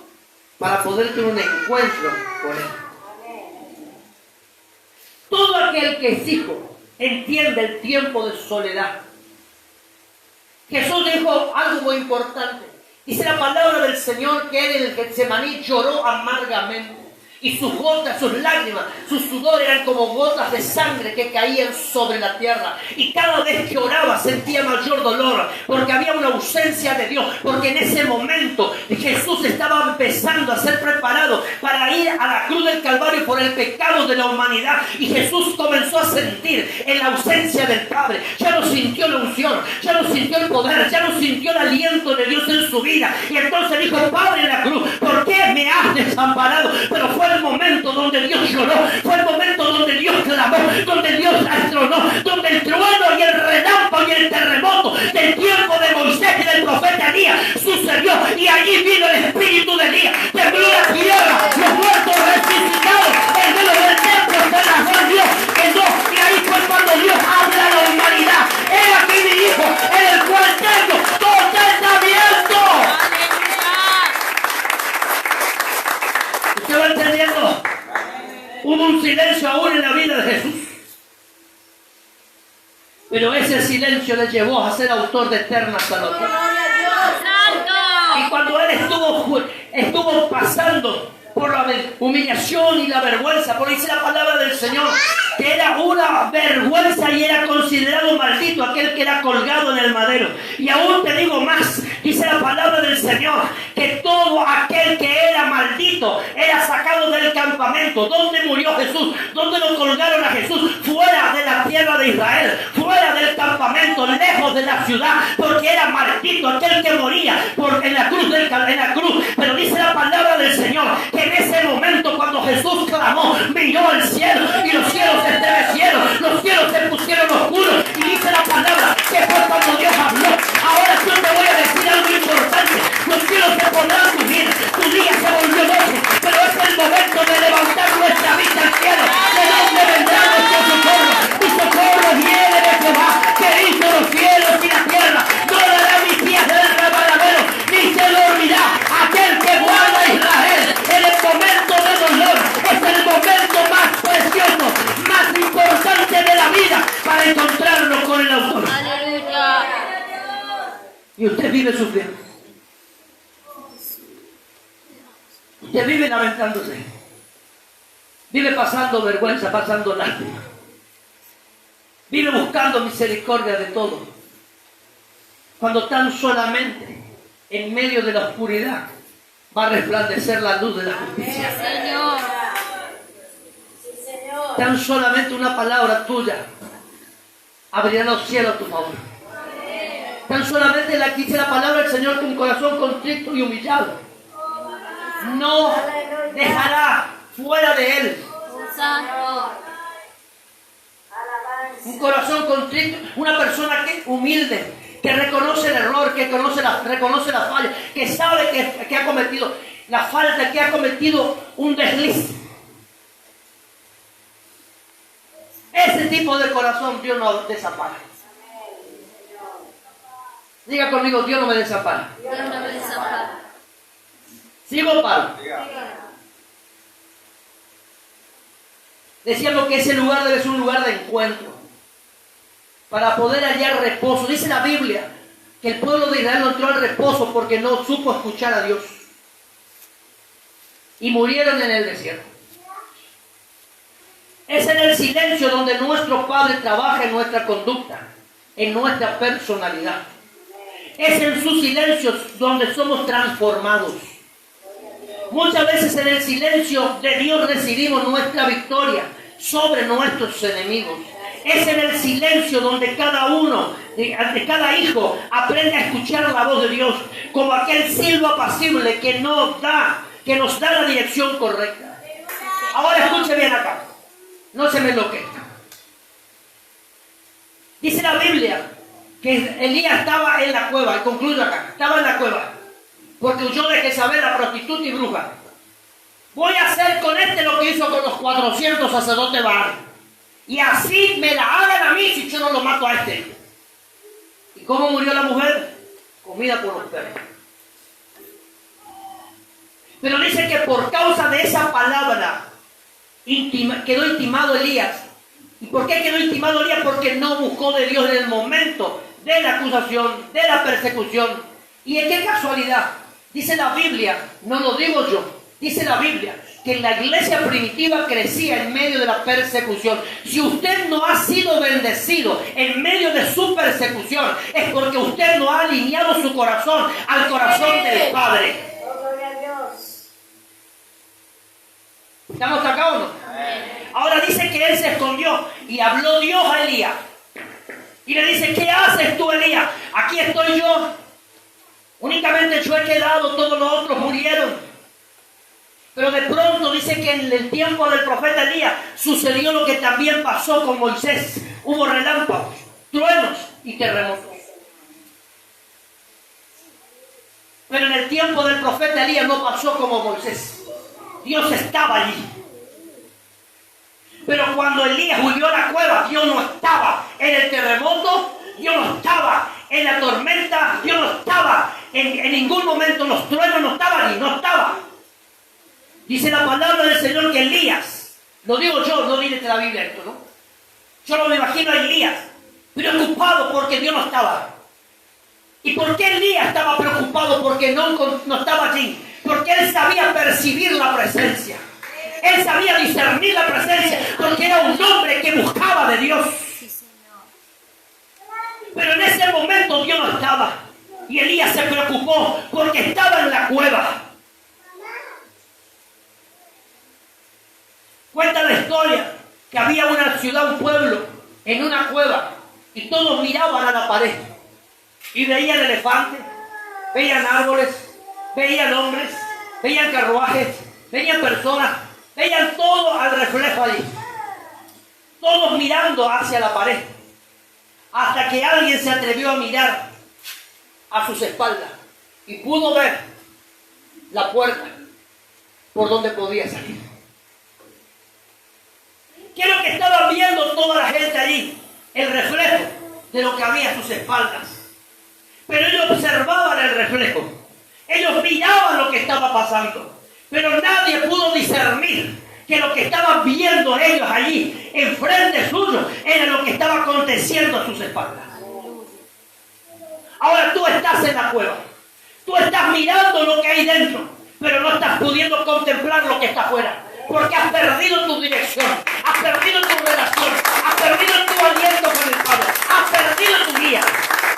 para poder tener un encuentro con Él. Todo aquel que es hijo entiende el tiempo de soledad. Jesús dijo algo muy importante. Dice la palabra del Señor que Él en el Getsemaní lloró amargamente. Y sus gotas, sus lágrimas, sus sudor eran como gotas de sangre que caían sobre la tierra. Y cada vez que oraba sentía mayor dolor, porque había una ausencia de Dios. Porque en ese momento Jesús estaba empezando a ser preparado para ir a la cruz del Calvario por el pecado de la humanidad. Y Jesús comenzó a sentir en la ausencia del Padre. Ya no sintió la unción, ya no sintió el poder, ya no sintió el aliento de Dios en su vida. Y entonces dijo, Padre, en la cruz, ¿por qué me has desamparado? Pero fue el momento donde Dios lloró, fue el momento donde Dios clamó, donde Dios astronó, donde el trueno y el relámpago y el terremoto del tiempo de Moisés y del profeta Elías sucedió, y allí vino el espíritu de Elías, tembló la tierra, los muertos resucitados, el velo del templo se rasgó Dios, y ahí fue cuando Dios habla a la humanidad. He aquí mi hijo, en el cual tengo contentamiento. ¿Usted va entendiendo? Hubo un silencio aún en la vida de Jesús. Pero ese silencio le llevó a ser autor de eterna salud. Y cuando Él estuvo pasando por la humillación y la vergüenza, por dice la palabra del Señor, que era una vergüenza y era considerado maldito aquel que era colgado en el madero. Y aún te digo más, dice la palabra del Señor, que todo aquel que era maldito era sacado del campamento. ¿Dónde murió Jesús? ¿Dónde lo colgaron a Jesús? Fuera de la tierra de Israel, fuera del campamento, lejos de la ciudad, porque era maldito aquel que moría en la cruz. Pero dice la palabra del Señor que en ese momento cuando Jesús clamó, miró al cielo y los cielos se estremecieron, los cielos se pusieron oscuros, y dice la palabra que fue cuando Dios habló. Ahora yo te voy a decir algo importante. Los cielos se pondrán tu día se volvió noche, pero es el momento de levantar nuestra vista al cielo. ¿De dónde vendrá nuestro socorro? Mi socorro viene de Jehová, que hizo los cielos y la tierra. No dará mis pies del rebaladero, ni se lo olvidará aquel que guarda a Israel. En el momento de dolor es el momento más precioso, más importante de la vida, para encontrarnos con el autor. Aleluya. Y usted vive sufriendo. Usted vive lamentándose. Vive pasando vergüenza, pasando lástima. Vive buscando misericordia de todo. Cuando tan solamente en medio de la oscuridad va a resplandecer la luz de la justicia. Señor. Sí, Señor. Tan solamente una palabra tuya abrirá los cielos a tu favor. Tan solamente dice la palabra del Señor que un corazón contrito y humillado no dejará fuera de Él. Santo. Un corazón contrito, una persona que humilde, que reconoce el error, que reconoce la falla, que sabe que ha cometido la falta, que ha cometido un desliz. Ese tipo de corazón Dios no desampara. Diga conmigo, Dios no me desampara. Dios no me desampara. ¿Sigo, Pablo? Decíamos que ese lugar debe ser un lugar de encuentro para poder hallar reposo. Dice la Biblia que el pueblo de Israel no entró al reposo porque no supo escuchar a Dios y murieron en el desierto. Es en el silencio donde nuestro Padre trabaja en nuestra conducta, en nuestra personalidad. Es en sus silencios donde somos transformados. Muchas veces en el silencio de Dios recibimos nuestra victoria sobre nuestros enemigos. Es en el silencio donde cada uno, de cada hijo, aprende a escuchar la voz de Dios, como aquel silbo apacible que nos da la dirección correcta. Ahora escuche bien acá, no se me enloquezca. Dice la Biblia que Elías estaba en la cueva, y concluyo acá, estaba en la cueva, porque huyó de Jezabel, la prostituta y bruja. Voy a hacer con este lo que hizo con los 400 sacerdotes Baal. Y así me la hagan a mí si yo no lo mato a este. ¿Y cómo murió la mujer? Comida por los perros. Pero dice que por causa de esa palabra quedó intimado Elías. ¿Y por qué quedó intimado Elías? Porque no buscó de Dios en el momento de la acusación, de la persecución. Y en qué casualidad, dice la Biblia, no lo digo yo, dice la Biblia que la iglesia primitiva crecía en medio de la persecución. Si usted no ha sido bendecido en medio de su persecución, es porque usted no ha alineado su corazón al corazón del Padre. ¿Estamos acá o no? Ahora dice que él se escondió y habló Dios a Elías. Y le dice, ¿qué haces tú, Elías? Aquí estoy yo. Únicamente yo he quedado, todos los otros murieron. Pero de pronto dice que en el tiempo del profeta Elías sucedió lo que también pasó con Moisés. Hubo relámpagos, truenos y terremotos. Pero en el tiempo del profeta Elías no pasó como Moisés. Dios estaba allí. Pero cuando Elías huyó a la cueva, Dios no estaba en el terremoto, Dios no estaba en la tormenta, Dios no estaba en ningún momento, los truenos no estaban allí, no estaba. Dice la palabra del Señor que Elías, lo digo yo, no dice la Biblia esto, ¿no? Yo no me imagino a Elías preocupado porque Dios no estaba. ¿Y por qué Elías estaba preocupado? Porque no estaba allí. Porque él sabía percibir la presencia. Él sabía discernir la presencia. Porque era un hombre que buscaba de Dios. Pero en ese momento Dios no estaba. Y Elías se preocupó porque estaba en la cueva. Cuenta la historia que había una ciudad, un pueblo, en una cueva. Y todos miraban a la pared. Y veían elefantes, veían árboles, veían hombres, veían carruajes, veían personas, veían todo al reflejo allí. Todos mirando hacia la pared. Hasta que alguien se atrevió a mirar a sus espaldas y pudo ver la puerta por donde podía salir. ¿Qué es lo que estaban viendo toda la gente allí? El reflejo de lo que había a sus espaldas. Pero ellos observaban el reflejo. Ellos miraban lo que estaba pasando. Pero nadie pudo discernir que lo que estaban viendo ellos allí, enfrente suyo, era lo que estaba aconteciendo a sus espaldas. Ahora tú estás en la cueva. Tú estás mirando lo que hay dentro, pero no estás pudiendo contemplar lo que está afuera. Porque has perdido tu dirección, has perdido tu relación, has perdido tu aliento con el Padre, has perdido tu guía.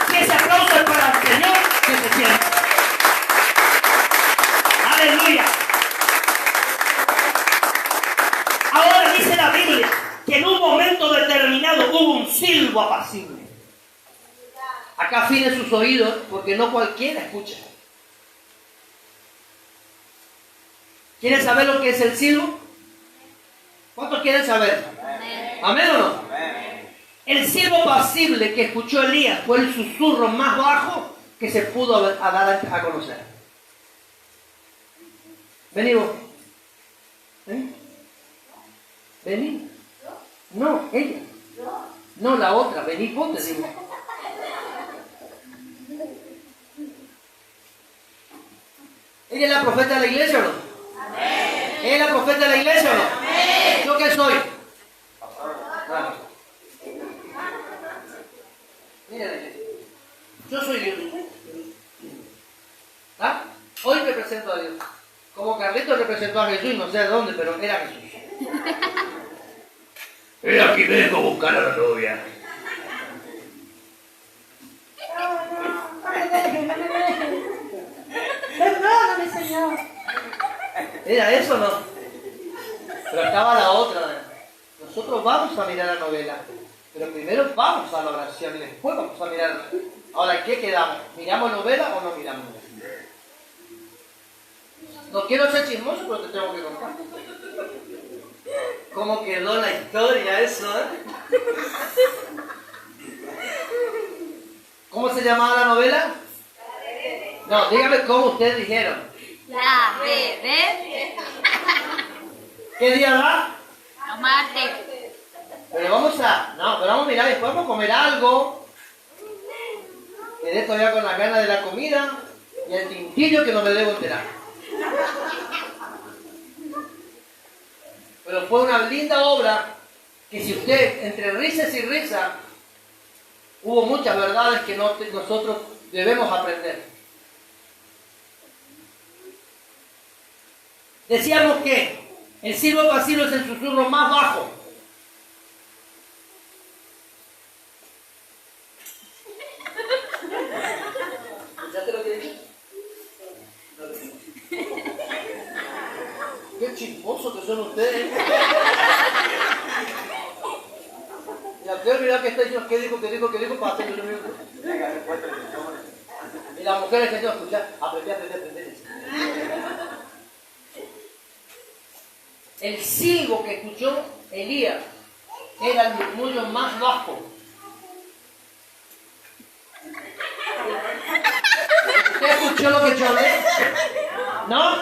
Si ese aplauso es para el Señor, que se sienta. Aleluya. Ahora dice la Biblia que en un momento determinado hubo un silbo apacible. Acá afinen sus oídos porque no cualquiera escucha. ¿Quieren saber lo que es el silbo? ¿Cuántos quieren saber? Amén. ¿Amén o no? Amén. El siervo pasible que escuchó Elías fue el susurro más bajo que se pudo dar a conocer. Vení vos. ¿Vení? ¿Vení? No, ella. No, la otra. Vení vos, te digo. ¿Ella es la profeta de la iglesia o no? Amén. ¿Ella es la profeta de la iglesia o no? Amén. ¿Yo qué soy? Ah. Mira, yo soy Dios. ¿Ah? Hoy represento a Dios. Como Carlitos representó a Jesús, no sé de dónde, pero era Jesús. Aquí vengo a buscar a la novia. Perdóname, Señor. ¿Era eso o no? Pero estaba la otra. Nosotros vamos a mirar la novela, pero primero vamos a la oración y después vamos a mirar. Ahora, ¿qué quedamos? ¿Miramos novela o no miramos novela? No quiero ser chismoso, pero te tengo que contar. ¿Cómo quedó la historia eso, eh? ¿Cómo se llamaba la novela? No, dígame cómo ustedes dijeron. La bebé. ¿Qué día va? Los martes. Pero vamos a mirar, después vamos a comer algo. Quedé todavía con las ganas de la comida y el tintillo que no me debo enterar. Pero fue una linda obra que si usted, entre risas y risas, hubo muchas verdades que nosotros debemos aprender. Decíamos que el siervo pasivo es el susurro más bajo. ¿Escuchaste lo que dije? Qué chismosos que son ustedes. Y la peor mirada que está diciendo, ¿qué dijo? Para hacer lo mismo. Y las mujeres que tengo que escuchar, aprender. El silbo que escuchó Elías era el murmullo más bajo. ¿Usted escuchó lo que yo hablé? ¿No?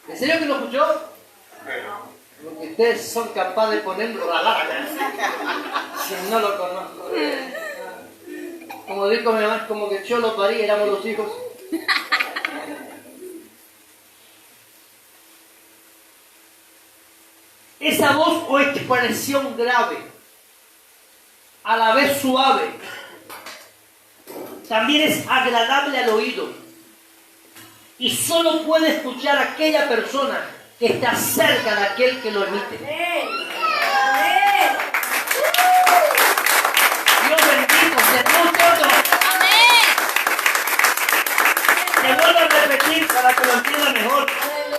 ¿En serio que lo escuchó? Porque ustedes son capaces de ponerlo a la larga. Si no lo conozco. Como dijo mi mamá, como que yo lo parí, éramos los hijos. Esa voz o expresión grave, a la vez suave, también es agradable al oído. Y solo puede escuchar aquella persona que está cerca de aquel que lo emite. Dios bendito, te vuelvo a repetir para que lo entienda mejor.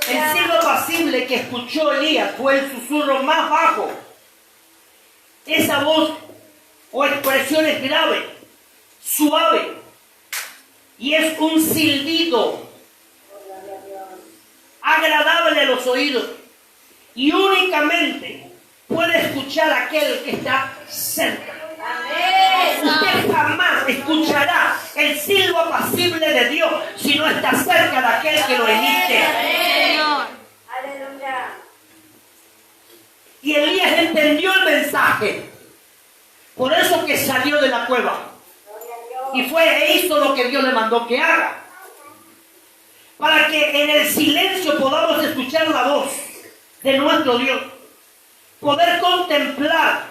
El siervo apacible que escuchó Elías fue el susurro más bajo. Esa voz o expresión es grave, suave, y es un silbido agradable a los oídos, y únicamente puede escuchar aquel que está cerca. Usted jamás escuchará el silbo apacible de Dios si no está cerca de aquel que lo emite. Aleluya. Y Elías entendió el mensaje, por eso que salió de la cueva y fue e hizo lo que Dios le mandó que haga, para que en el silencio podamos escuchar la voz de nuestro Dios, poder contemplar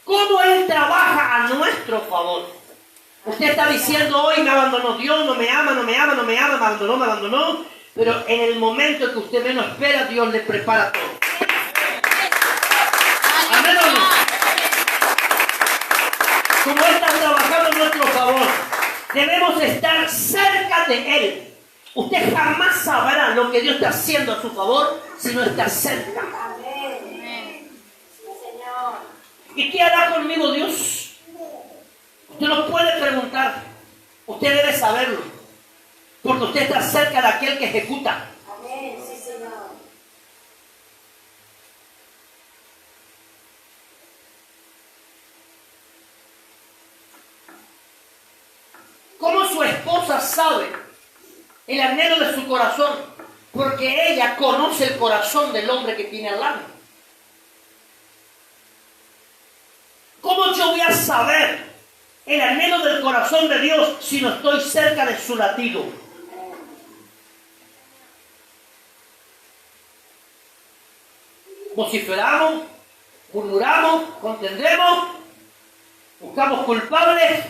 cómo Él trabaja a nuestro favor. Usted está diciendo hoy, me abandonó Dios, no me ama, me abandonó, pero en el momento que usted menos espera, Dios le prepara todo. Amén o no. Como Él está trabajando a nuestro favor, debemos estar cerca de Él. Usted jamás sabrá lo que Dios está haciendo a su favor si no está cerca. Amén. Señor. ¿Y qué hará conmigo Dios? Usted no puede preguntar. Usted debe saberlo. Porque usted está cerca de aquel que ejecuta. Amén. Sí, Señor. ¿Cómo su esposa sabe el anhelo de su corazón? Porque ella conoce el corazón del hombre que tiene al lado. ¿Cómo yo voy a saber el anhelo del corazón de Dios si no estoy cerca de su latido? Vociferamos, murmuramos, contendremos, buscamos culpables,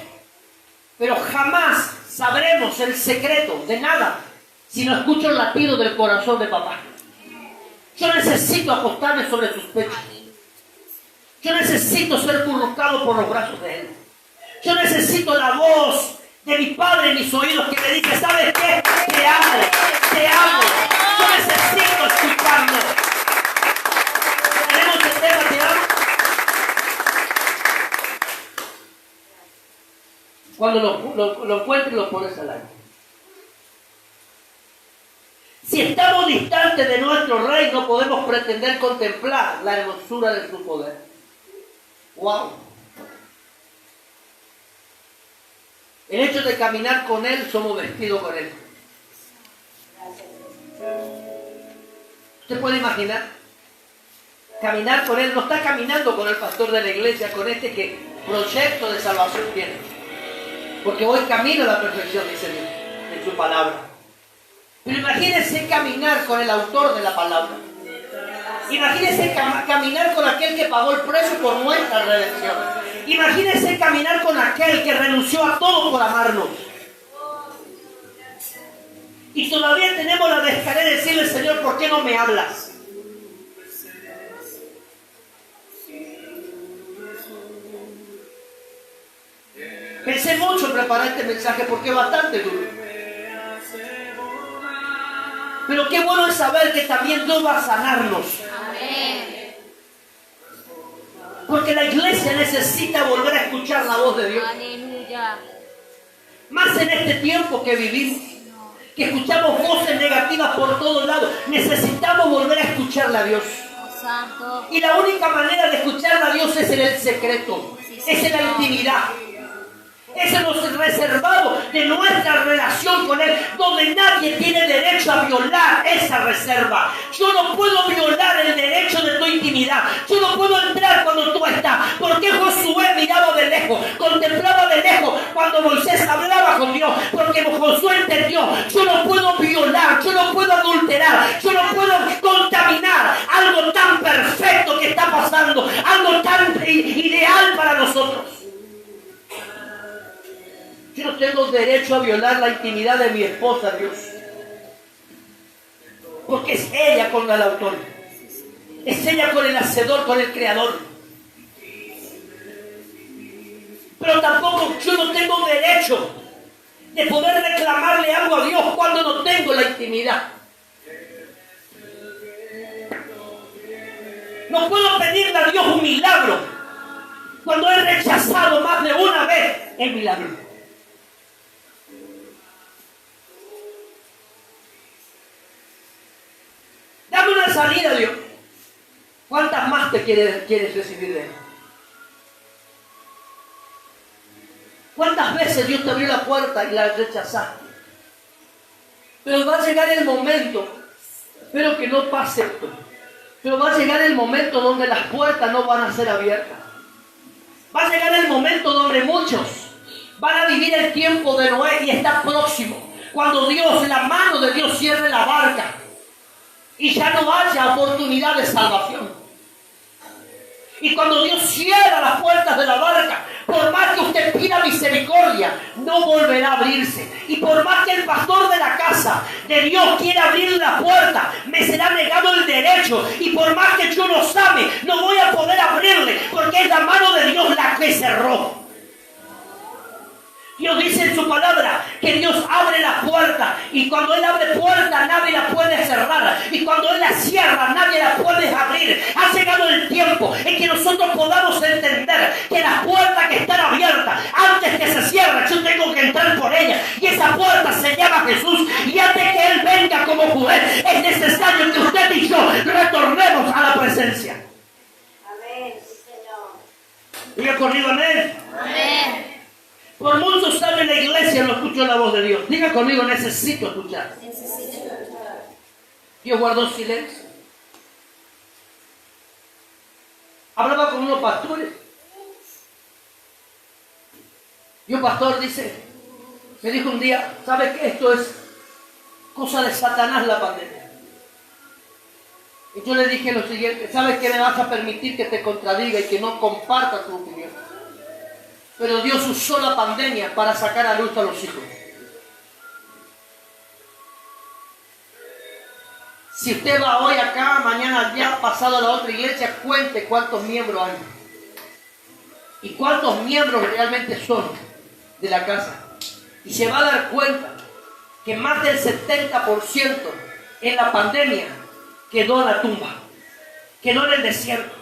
pero jamás sabremos el secreto de nada si no escucho el latido del corazón de papá. Yo necesito acostarme sobre sus pechos. Yo necesito ser currucado por los brazos de él. Yo necesito la voz de mi padre en mis oídos que me dice, ¿sabes qué? Te amo, te amo. Yo necesito escucharlo. ¿Tenemos el tema te amo? Cuando lo encuentres lo pones al aire. Si estamos distantes de nuestro Rey, no podemos pretender contemplar la hermosura de su poder. ¡Wow! El hecho de caminar con Él, somos vestidos con Él. ¿Usted puede imaginar? Caminar con Él, no está caminando con el pastor de la iglesia, con este que proyecto de salvación tiene. Porque hoy camino a la perfección, dice Dios, en su palabra. Pero imagínense caminar con el autor de la palabra. Imagínense caminar con aquel que pagó el precio por nuestra redención. Imagínense caminar con aquel que renunció a todo por amarnos. Y todavía tenemos la descarga de decirle, Señor, ¿por qué no me hablas? Pensé mucho en preparar este mensaje porque es bastante duro. Pero qué bueno es saber que también Dios va a sanarnos. Amén. Porque la iglesia necesita volver a escuchar la voz de Dios. Aleluya. Más en este tiempo que vivimos, que escuchamos voces negativas por todos lados. Necesitamos volver a escucharle a Dios. Santo. Y la única manera de escucharle a Dios es en el secreto, es en la intimidad. Es en lo reservado de nuestra relación con Él, donde nadie tiene derecho a violar esa reserva. Yo no puedo violar el derecho de tu intimidad. Yo no puedo entrar cuando tú estás. Porque Josué miraba de lejos, contemplaba de lejos cuando Moisés hablaba con Dios. Porque Josué entendió, yo no puedo violar, yo no puedo adulterar, yo no puedo contaminar algo tan perfecto que está pasando, algo tan ideal para nosotros. Yo no tengo derecho a violar la intimidad de mi esposa, Dios. Porque es ella con el autor. Es ella con el hacedor, con el creador. Pero tampoco yo no tengo derecho de poder reclamarle algo a Dios cuando no tengo la intimidad. No puedo pedirle a Dios un milagro cuando he rechazado más de una vez el milagro. Dame una salida, Dios. ¿Cuántas más te quieres recibir de Él? ¿Cuántas veces Dios te abrió la puerta y la rechazaste? Pero va a llegar el momento, espero que no pase esto, pero va a llegar el momento donde las puertas no van a ser abiertas. Va a llegar el momento donde muchos van a vivir el tiempo de Noé y está próximo. Cuando Dios, la mano de Dios cierre la barca y ya no haya oportunidad de salvación. Y cuando Dios cierra las puertas de la barca, por más que usted pida misericordia, no volverá a abrirse. Y por más que el pastor de la casa de Dios quiera abrir la puerta, me será negado el derecho. Y por más que yo los ame, no voy a poder abrirle, porque es la mano de Dios la que cerró. Dios dice en su palabra que Dios abre la puerta, y cuando Él abre puerta nadie la puede cerrar, y cuando Él la cierra nadie la puede abrir. Ha llegado el tiempo en que nosotros podamos entender que las puertas que están abiertas, antes que se cierren, yo tengo que entrar por ellas, y esa puerta se llama Jesús. Y antes que Él venga como juez, es necesario que usted y yo retornemos a la presencia. Amén, Señor. Diga conmigo amén. Amén. Por muchos años en la iglesia no escuché escuchó la voz de Dios. Diga conmigo, necesito escuchar. Dios guardó silencio. Hablaba con unos pastores. Y un pastor me dijo un día, ¿sabe qué? Esto es cosa de Satanás la pandemia. Y yo le dije lo siguiente, ¿sabes qué? Me vas a permitir que te contradiga y que no comparta tu opinión. Pero Dios usó la pandemia para sacar a luz a los hijos. Si usted va hoy acá, mañana allá, pasado a la otra iglesia, cuente cuántos miembros hay. Y cuántos miembros realmente son de la casa. Y se va a dar cuenta que más del 70% en la pandemia quedó en la tumba, quedó en el desierto.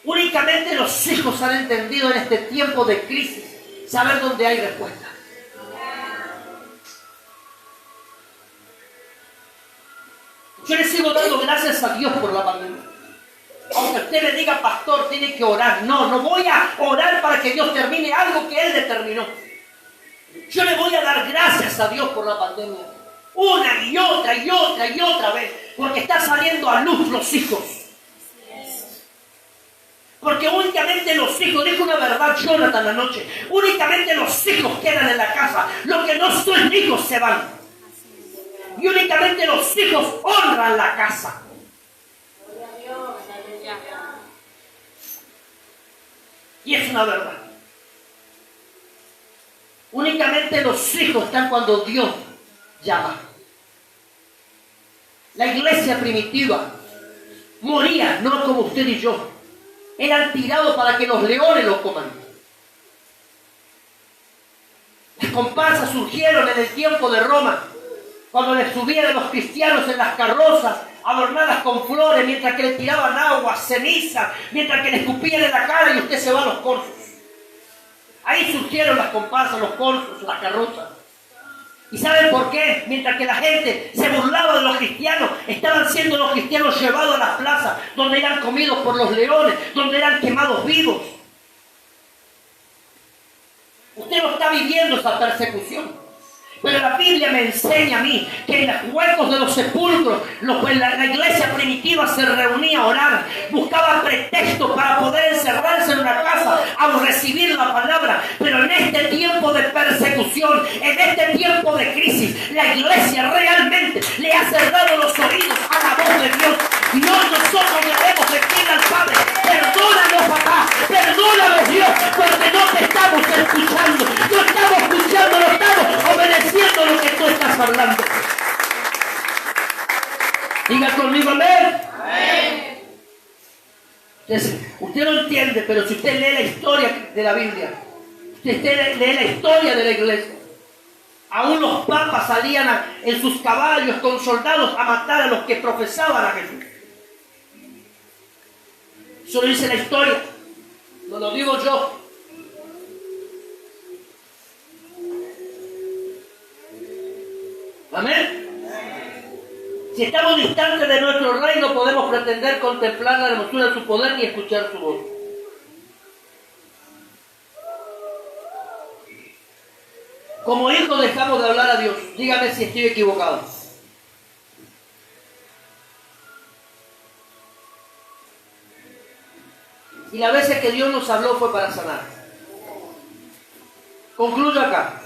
Únicamente los hijos han entendido en este tiempo de crisis saber dónde hay respuesta. Yo le sigo dando gracias a Dios por la pandemia. Aunque usted le diga, pastor, tiene que orar. No voy a orar para que Dios termine algo que Él determinó. Yo le voy a dar gracias a Dios por la pandemia. Una y otra y otra y otra vez. Porque está saliendo a luz los hijos. Porque únicamente los hijos, dijo una verdad Jonathan anoche, únicamente los hijos quedan en la casa. Los que no son hijos se van. Y únicamente los hijos honran la casa. Y es una verdad. Únicamente los hijos están cuando Dios llama. La iglesia primitiva moría, no como usted y yo. Eran tirados para que los leones los coman. Las comparsas surgieron en el tiempo de Roma, cuando les subían a los cristianos en las carrozas, adornadas con flores, mientras que les tiraban agua, ceniza, mientras que les escupían en la cara y usted se va a los corzos. Ahí surgieron las comparsas, los corzos, las carrozas. ¿Y saben por qué? Mientras que la gente se burlaba de los cristianos, estaban siendo los cristianos llevados a las plazas, donde eran comidos por los leones, donde eran quemados vivos. Usted no está viviendo esa persecución. Pero la Biblia me enseña a mí que en los huecos de los sepulcros, la iglesia primitiva se reunía a orar, buscaba pretextos para poder encerrarse en una casa a recibir la palabra. Pero en este tiempo de persecución, en este tiempo de crisis, la iglesia realmente le ha cerrado los oídos a la voz de Dios. Y hoy nosotros debemos decirle al Padre, perdónanos, papá, perdónanos, Dios, porque no te estamos escuchando, no estamos escuchando, no estamos obedeciendo lo que tú estás hablando. Diga conmigo, amén. Amén. Usted no entiende, pero si usted lee la historia de la Biblia, si usted lee la historia de la iglesia, aún los papas salían en sus caballos con soldados a matar a los que profesaban a Jesús. Eso lo dice la historia, no lo digo yo. Amén. Si estamos distantes de nuestro rey, no podemos pretender contemplar la hermosura de su poder ni escuchar su voz. Como hijos dejamos de hablar a Dios. Dígame si estoy equivocado. Y las veces que Dios nos habló fue para sanar. Concluyo acá.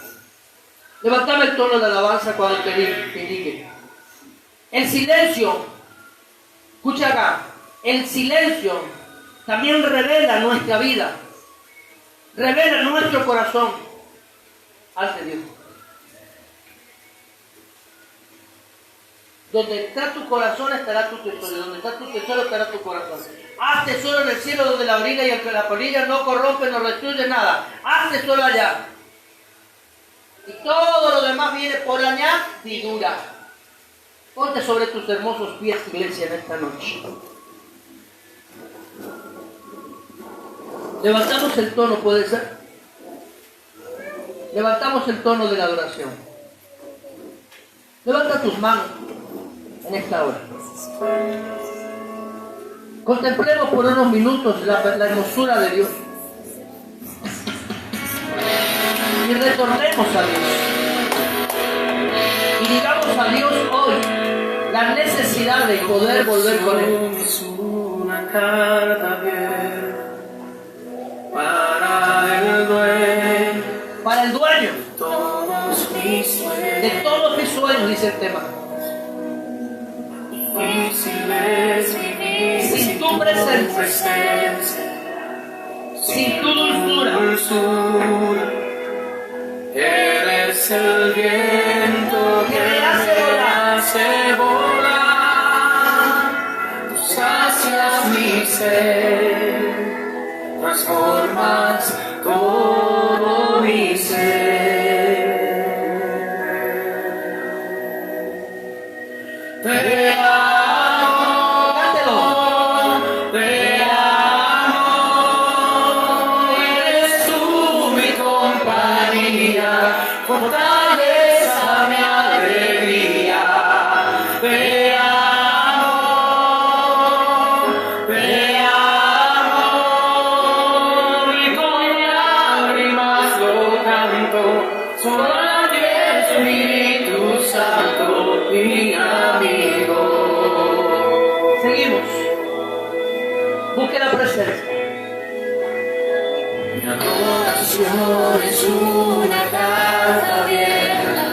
Levantame el tono de alabanza cuando te indique. El silencio, escucha acá, el silencio también revela nuestra vida, revela nuestro corazón ante Dios. Donde está tu corazón estará tu tesoro, donde está tu tesoro estará tu corazón. Haz tesoro en el cielo donde la orilla y la polilla no corrompen, no destruyen nada. Haz tesoro allá. Y todo lo demás viene por añadidura. Ponte sobre tus hermosos pies, iglesia, en esta noche. Levantamos el tono, ¿puede ser? Levantamos el tono de la adoración. Levanta tus manos en esta hora. Contemplemos por unos minutos la hermosura de Dios. y retornemos a Dios. Y digamos a Dios hoy la necesidad de poder volver con Él. Es una carta abierta para el dueño, Para el dueño todos mis sueños. de todos mis sueños, dice el tema. Difícil es vivir Sin tu presencia, presencia, sin tu dulzura. Eres el viento Que me hace volar. Tú sacias mi ser, transformas todo mi ser. Te amo, Cántelo. te amo, eres tú mi compañía, fortaleza, mi alegría. Te amo, y con lágrimas lo canto, solo a ti Espíritu Santo, mi amigo. Seguimos. Busque la presencia. Mi adoración es una carta abierta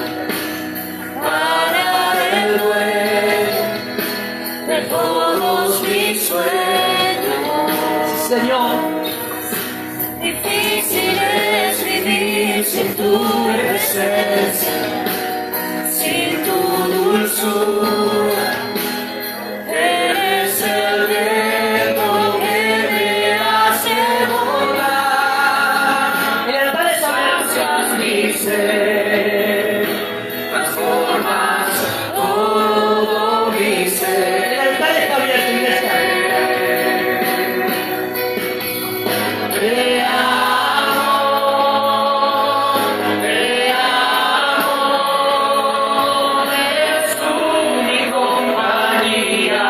para el dueño de todos mis sueños. Señor, Difícil es vivir sin tu presencia, sin tu dulzura. Eres el viento que me hace volar. el altar está abierto. Sacias mi ser, transformas todo mi ser. El altar está abierto, iglesia. Te amo, eres tú mi compañía,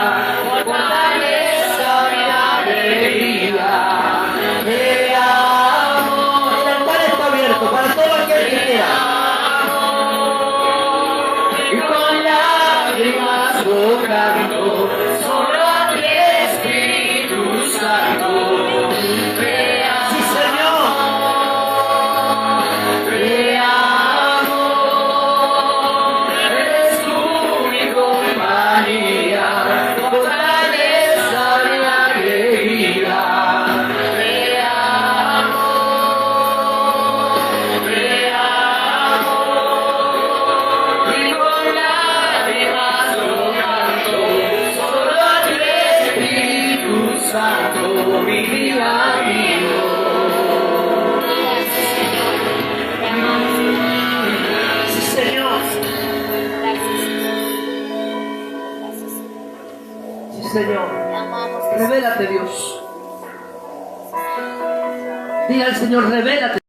fortaleza, mi alegría. Te amo, El altar está abierto para todo aquel que quiera. y con lágrimas lo canto, solo a ti Espíritu Santo. Te amo, Sí, Señor. te amo, eres tú mi compañía, fortaleza, mi alegría. Te amo, y con lágrimas lo canto, solo a ti Espíritu Santo, mi amigo. Sí, Señor. Sí, Señor. Te amamos. Revélate, Dios. Diga al Señor, revélate.